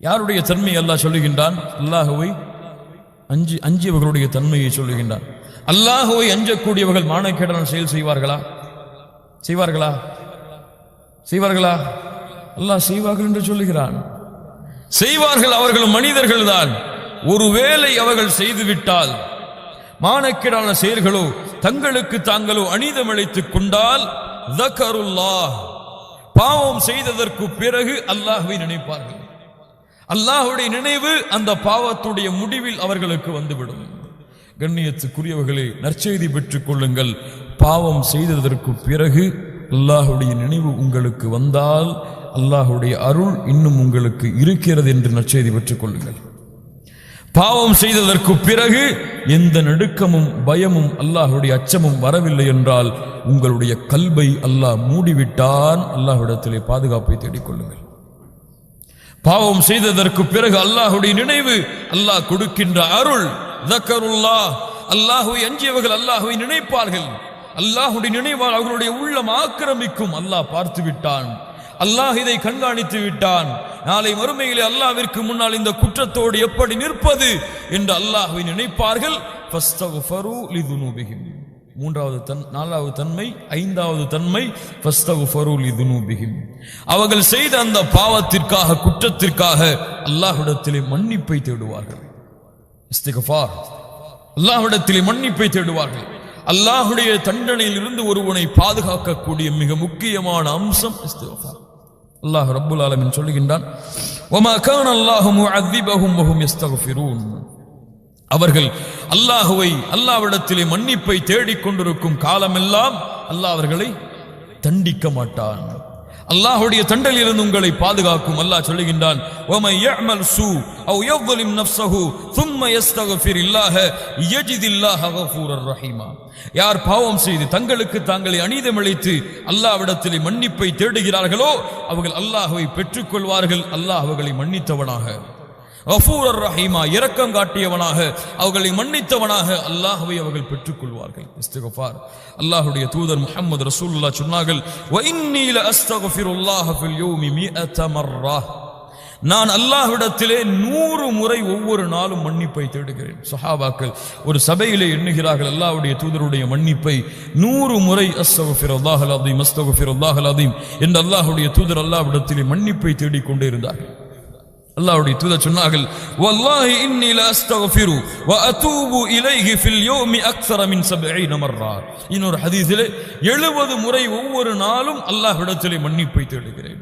யாருடைய தன்மை அல்லாஹ் சொல்லுகின்றான்? அல்லாஹ்வை அஞ்சியவர்களுடைய தன்மையை சொல்லுகின்றான். அல்லாஹ்வை அஞ்சக்கூடியவர்கள் மானக்கேடான செயல் செய்வார்களா? அல்லாஹ் செய்வார்கள் என்று சொல்லுகிறான். செய்வார்கள், அவர்கள் மனிதர்கள் தான். ஒருவேளை அவர்கள் செய்துவிட்டால், மானக்கேடான செயல்களோ தங்களுக்கு தாங்களோ அநீதம் இழைத்துக் கொண்டால், ذكرullah, பாவம் செய்ததற்கு பிறகு அல்லாஹ்வை நினைப்பார்கள். அல்லாஹ்வுடைய நினைவு அந்த பாவத்துடைய முடிவில் அவர்களுக்கு வந்துவிடும். கண்ணியத்துக்குரியவர்களே, நற்செய்தி பெற்றுக் கொள்ளுங்கள். பாவம் செய்ததற்கு பிறகு அல்லாஹ்வுடைய நினைவு உங்களுக்கு வந்தால், அல்லாஹ்வுடைய அருள் இன்னும் உங்களுக்கு இருக்கிறது என்று நற்செய்தி பெற்றுக் கொள்ளுங்கள். பாவம் செய்ததற்கு பிறகு எந்த நடுக்கமும் பயமும் அல்லாஹ்வுடைய அச்சமும் வரவில்லை என்றால் உங்களுடைய கல்பை அல்லாஹ் மூடிவிட்டான். அல்லாஹ்விடத்திலே பாதுகாப்பை தேடிக்கொள்ளுங்கள். பாவம் செய்ததற்கு பிறகு அல்லாஹ்வுடைய நினைவு, அல்லாஹ் கொடுக்கின்ற அருள், ذكرullah. அல்லாஹ்வை அஞ்சியவர்கள் அல்லாஹ்வை நினைப்பார்கள். அல்லாஹ்வுடைய நினைவால் அவர்களுடைய உள்ளம் ஆக்கிரமிக்கும். அல்லாஹ் பார்த்து விட்டான், அல்லாஹ் இதை கண்காணித்து விட்டான். நாளை மறுமையிலே அல்லாஹ்விற்கு முன்னால் இந்த குற்றத்தோடு எப்படி நிற்பது என்று அல்லாஹ்வை நினைப்பார்கள். ஃபஸ்தக்ஃபரு லிதுனூபிஹிம். 4வது தன்மை. 5வது தன்மை ஃபஸ்தக்ஃபரு லிதுனூபிஹிம். அவர்கள் செய்த அந்த பாவத்திற்காக, குற்றத்திற்காக அல்லாஹ்விடத்திலே மன்னிப்பை தேடுவார்கள். இஸ்திக்ஃபார், அல்லாஹ்விடத்திலே மன்னிப்பை தேடுவார்கள். அல்லாஹ்வுடைய தண்டனையில் இருந்து ஒருவனை பாதுகாக்கக்கூடிய மிக முக்கியமான அம்சம் இஸ்திக்ஃபார். அல்லாஹ் ரப்புல் ஆலமீன் சொல்லுகின்றான், வமா கான அல்லாஹு முஅذிபஹும் வஹும் யஸ்தக்ஃபிரூன். அவர்கள் அல்லாஹ்விடத்திலே மன்னிப்பை தேடிக்கொண்டிருக்கும் காலமெல்லாம் அல்லாஹ் அவர்களை தண்டிக்க மாட்டான். அல்லாஹ்வுடைய தண்டனையிலிருந்து உங்களை பாதுகாக்கும். அல்லாஹ் சொல்லுகின்றான், வமை யஅமல் சூ அவ் யظلم نفسه ثم يستغفر الله يجد الله غفورا رحيما. யார் பாவம் செய்து தங்களுக்கு தாங்களே அநீதம் இழைத்து அல்லாஹ்விடத்திலே மன்னிப்பை தேடுகிறார்களோ அவர்கள் அல்லாஹ்வை பெற்றுக்கொள்வார்கள். அல்லாஹ் அவர்களை மன்னித்தவனாக, கஃபூரர் ரஹீமா, இரக்கம் காட்டியவனாக, அவர்களை மன்னித்தவனாக அல்லாஹ்வை அவர்கள் பெற்றுக்கொள்வார்கள். இஸ்திக்ஃபார். அல்லாஹ்வுடைய தூதர் முஹம்மது ரசூலுல்லாஹ் சொன்னார்கள், வ இன்னீ லஅஸ்தக்ஃபிருல்லாஹ ஃபில் யௌமி 100 மர்ரா. நான் அல்லாஹ்விடத்திலே 100 முறை ஒவ்வொரு நாளும் மன்னிப்பை தேடுகிறேன். சஹாபாக்கள் ஒரு சபையிலே எண்ணுகிறார்கள் அல்லாஹ்வுடைய தூதருடைய மன்னிப்பை 100 முறை. அஸ்தக்ஃபிருல்லாஹல் அஸீம், அஸ்தக்ஃபிருல்லாஹல் அஸீம் என்று அல்லாஹ்வுடைய தூதர் அல்லாஹ்விடத்திலே மன்னிப்பை தேடிக்கொண்டே இருந்தார்கள். அல்லாஹ்வுடைய தூதர் சொன்னார்கள், வல்லாஹி இன்னி லா அஸ்தக்ஃபிரு வ அதூபு இலைஹி ஃபில் யௌமி அக்ஸர மின் 70 மர்ரா. இன்னொரு ஹதீஸிலே 70 முறை ஒவ்வொரு நாளும் அல்லாஹ்விடத்திலே மன்னிப்பை தேடுகிறேன்.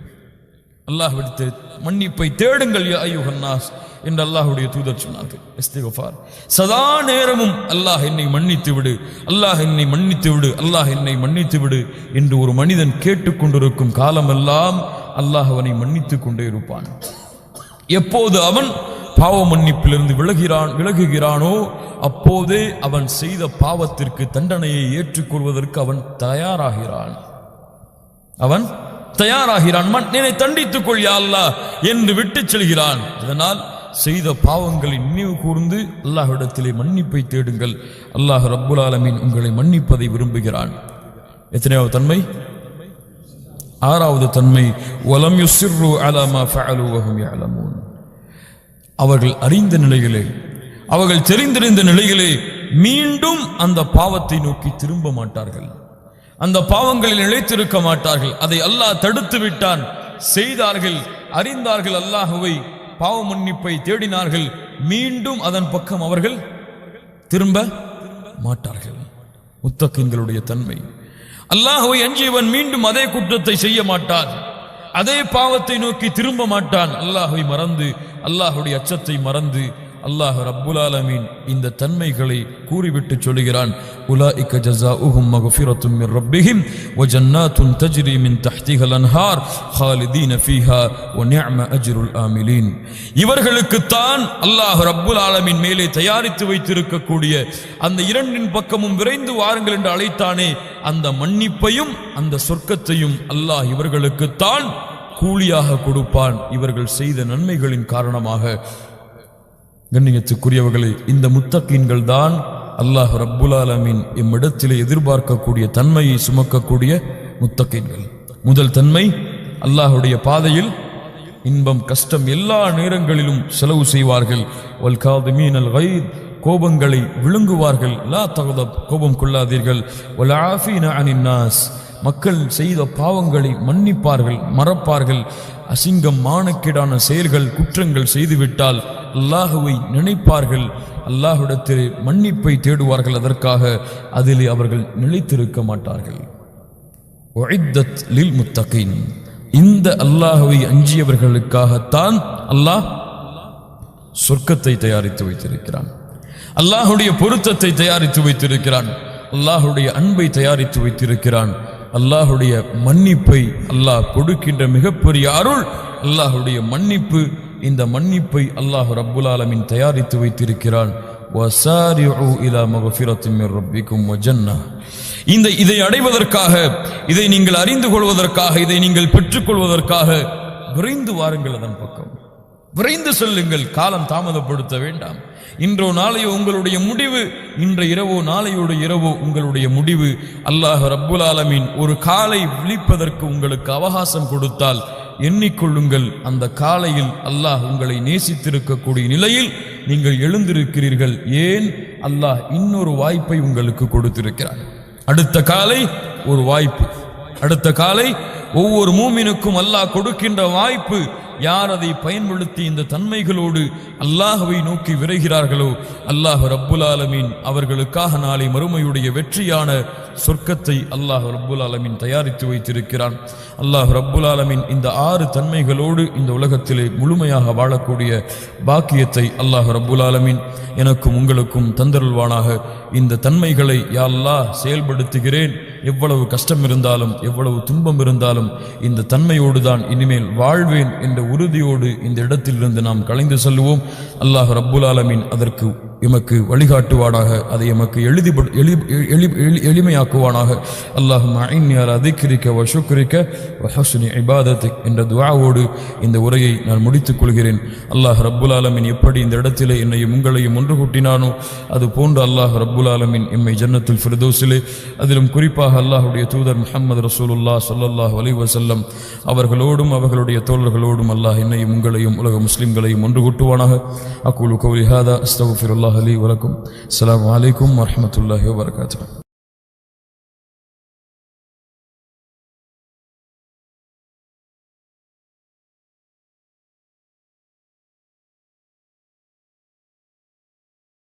அல்லாஹ்விடத்திலே மன்னிப்பை தேடுங்கள் யா அய்யுஹன் நாஸ் என்று அல்லாஹ்வுடைய தூதர் சொன்னார்கள். இஸ்திக்ஃபார். சதா நேரமும் அல்லாஹ் என்னை மன்னித்து விடு, அல்லாஹ் என்னை மன்னித்து விடு, அல்லாஹ் என்னை மன்னித்து விடு என்று ஒரு மனிதன் கேட்டுக்கொண்டிருக்கும் காலமெல்லாம் அல்லாஹ் அவனை மன்னித்து கொண்டே இருப்பான். எப்போது அவன் பாவ மன்னிப்பிலிருந்து விலகுகிறானோ அப்போதே அவன் செய்த பாவத்திற்கு தண்டனையை ஏற்றுக்கொள்வதற்கு அவன் தயாராகிறான். அவன் தயாராகிறான். என்னை தண்டித்துக் கொள் யா அல்லாஹ் என்று விட்டு செல்கிறான். இதனால் செய்த பாவங்களை நினைவு கூர்ந்து அல்லாஹ்விடத்திலே மன்னிப்பை தேடுங்கள். அல்லாஹ் ரப்புல் ஆலமீன் உங்களை மன்னிப்பதை விரும்புகிறான். எத்தனையாவது தன்மை? ஆறாவது தன்மை, வலம் யுஸ்ரு அலா மா ஃபஅலு வஹும் யஅலமூன். அவர்கள் அறிந்த நிலையிலே, அவர்கள் தெரிந்திருந்த நிலையிலே மீண்டும் அந்த பாவத்தை நோக்கி திரும்ப மாட்டார்கள். அந்த பாவங்களில் நிலைத்திருக்க மாட்டார்கள். அதை அல்லாஹ் தடுத்து விட்டான். செய்தார்கள், அறிந்தார்கள் அல்லாஹ்வை, பாவ மன்னிப்பை தேடினார்கள், மீண்டும் அதன் பக்கம் அவர்கள் திரும்ப மாட்டார்கள். முத்தகீன்களுடைய தன்மை. அல்லாஹ்வை அஞ்சியவன் மீண்டும் அதே குற்றத்தை செய்ய மாட்டான், அதே பாவத்தை நோக்கி திரும்ப மாட்டான். அல்லாஹ்வை மறந்து, அல்லாஹ்வுடைய அச்சத்தை மறந்து அல்லாஹ் ரப்புல் ஆலமீன் இந்த தன்மைகளை கூறிவிட்டு சொல்கிறான். உலாயிக ஜஸாஉஹும் மக்ஃபிரத்தும் மின் ரப்பிஹிம் வ ஜன்னாத்துன் தஜ்ரி மின் தஹ்திஹல் அன்ஹார் ஹாலிதீன ஃபீஹா வ நிஅம அஜ்ருல் ஆமிலீன். இவர்களுக்கு தான் அல்லாஹ் ரப்புல் ஆலமீன் மேலே தயாரித்து வைத்திருக்கக்கூடிய அந்த இரண்டின் பக்கமும் விரைந்து வாருங்கள் என்று அழைத்தானே, அந்த மன்னிப்பையும் அந்த சொர்க்கத்தையும் அல்லாஹ் இவர்களுக்கு தான் கூலியாக கொடுப்பான், இவர்கள் செய்த நன்மைகளின் காரணமாக. கண்ணியத்துக்குரியவர்களே, இந்த முத்தகீன்கள் தான் அல்லாஹ் ரப்புல் ஆலமீன் இம்மிடத்திலே எதிர்பார்க்கக்கூடிய தன்மையை சுமக்கக்கூடிய முத்தகீன்கள். முதல் தன்மை, அல்லாஹ்வுடைய பாதையில் இன்பம் கஷ்டம் எல்லா நேரங்களிலும் செலவு செய்வார்கள். வல் காதிமீனல் கைத், கோபங்களை விழுங்குவார்கள். லா தகதப், கோபம் கொள்ளாதீர்கள். வல் ஆஃபீன அனின் நாஸ், மக்கள் செய்த பாவங்களை மன்னிப்பார்கள், மறப்பார்கள். அசிங்கம் மானக்கேடான செயல்கள் குற்றங்கள் செய்துவிட்டால் அல்லாஹுவை நினைப்பார்கள், அல்லாஹ்விடத்தில் மன்னிப்பை தேடுவார்கள். அதற்காக அதிலே அவர்கள் நிலைத்திருக்க மாட்டார்கள். உஇத்தத் லில் முத்தகீன், இந்த அல்லாஹுவை அஞ்சியவர்களுக்காகத்தான் அல்லாஹ் சொர்க்கத்தை தயாரித்து வைத்திருக்கிறான், அல்லாஹுடைய பொருத்தத்தை தயாரித்து வைத்திருக்கிறான், அல்லாஹுடைய அன்பை தயாரித்து வைத்திருக்கிறான். அல்லாஹுடைய மன்னிப்பை அல்லாஹ் கொடுக்கின்ற மிகப்பெரிய அருள் அல்லாஹுடைய மன்னிப்பு. இந்த மன்னிப்பை அல்லாஹ் ரப்புல் ஆலமீன் தயாரித்து வைத்திருக்கிறான். வஸாரிஉ இலா மக்ஃபிரத்தின் மின் ரப்பிக்கும் வ ஜன்னah. இதை அடைவதற்காக, இதை நீங்கள் அறிந்து கொள்வதற்காக, இதை நீங்கள் பெற்றுக்கொள்வதற்காக விரைந்து வாருங்கள், அதன் பக்கம் விரைந்து செல்லுங்கள். காலம் தாமதப்படுத்த வேண்டாம். இன்றோ நாளையோ உங்களுடைய முடிவு, இன்றைய இரவோ நாளையோட இரவோ உங்களுடைய முடிவு. அல்லாஹ் ரப்புல் ஆலமீன் ஒரு காலை விழிப்பதற்கு உங்களுக்கு அவகாசம் கொடுத்தால் எண்ணிக்கொள்ளுங்கள், அந்த காலையில் அல்லாஹ் உங்களை நேசித்திருக்கக்கூடிய நிலையில் நீங்கள் எழுந்திருக்கிறீர்கள். ஏன்? அல்லாஹ் இன்னொரு வாய்ப்பை உங்களுக்கு கொடுத்திருக்கிறார். அடுத்த காலை ஒரு வாய்ப்பு. அடுத்த காலை ஒவ்வொரு மூமினுக்கும் அல்லாஹ் கொடுக்கின்ற வாய்ப்பு. யார் அதை பயன்படுத்தி இந்த தன்மைகளோடு அல்லாஹ்வை நோக்கி விரைகிறார்களோ அல்லாஹ் ரப்புல் ஆலமீன் அவர்களுக்காக நாளை மறுமையுடைய வெற்றியான சொர்க்கத்தை அல்லாஹ் ரப்புல் ஆலமீன் தயாரித்து வைத்திருக்கிறான். அல்லாஹ் ரப்புல் ஆலமீன் இந்த 6 தன்மைகளோடு இந்த உலகத்திலே முழுமையாக வாழக்கூடிய பாக்கியத்தை அல்லாஹ் ரப்புல் ஆலமீன் எனக்கும் உங்களுக்கும் தந்தருள்வானாக. இந்த தன்மைகளை யா அல்லாஹ் செயல்படுத்துகிறேன், எவ்வளவு கஷ்டம் இருந்தாலும் எவ்வளவு துன்பம் இருந்தாலும் இந்த தன்மையோடு தான் இனிமேல் வாழ்வேன் என்ற உறுதியோடு இந்த இடத்திலிருந்து நாம் கலைந்து செல்வோம். அல்லாஹ் ரப்புல் ஆலமீன் அதற்கு எமக்கு வழிகாட்டுவானாக, அதை எமக்கு எளிமையாக்குவானாக. அல்லாஹும்ம அஇன்னி அலா திக்ரிக வ ஷுக்ரிக வ ஹுஸ்னி இபாதத்திக் என்ற துஆவோடு இந்த உரையை நான் முடித்துக் கொள்கிறேன். அல்லாஹ் ரப்புல் ஆலமீன் எப்படி இந்த இடத்திலே என்னையும் உங்களையும் ஒன்று கூட்டினானோ அது போன்று அல்லாஹ் ரப்புல் ஆலமீன் எம்மை ஜன்னத்துல் ஃபிர்தௌஸிலே, அதிலும் குறிப்பாக அல்லாஹ்வுடைய தூதர் முஹம்மது ரசூலுல்லாஹ் ஸல்லல்லாஹு அலைஹி வஸல்லம் அவர்களோடும் அவர்களுடைய தோழர்களோடும் அல்லாஹ் என்னையும் உங்களையும் உலக முஸ்லிம்களையும் ஒன்று கூட்டுவானாக. அகூலு கௌலி ஹாதா அஸ்தக்ஃபிருல்லாஹ் லி வ லக்கும். அஸ்ஸலாமு அலைக்கும் வ ரஹ்மத்துல்லாஹி வ பரகாத்துஹு.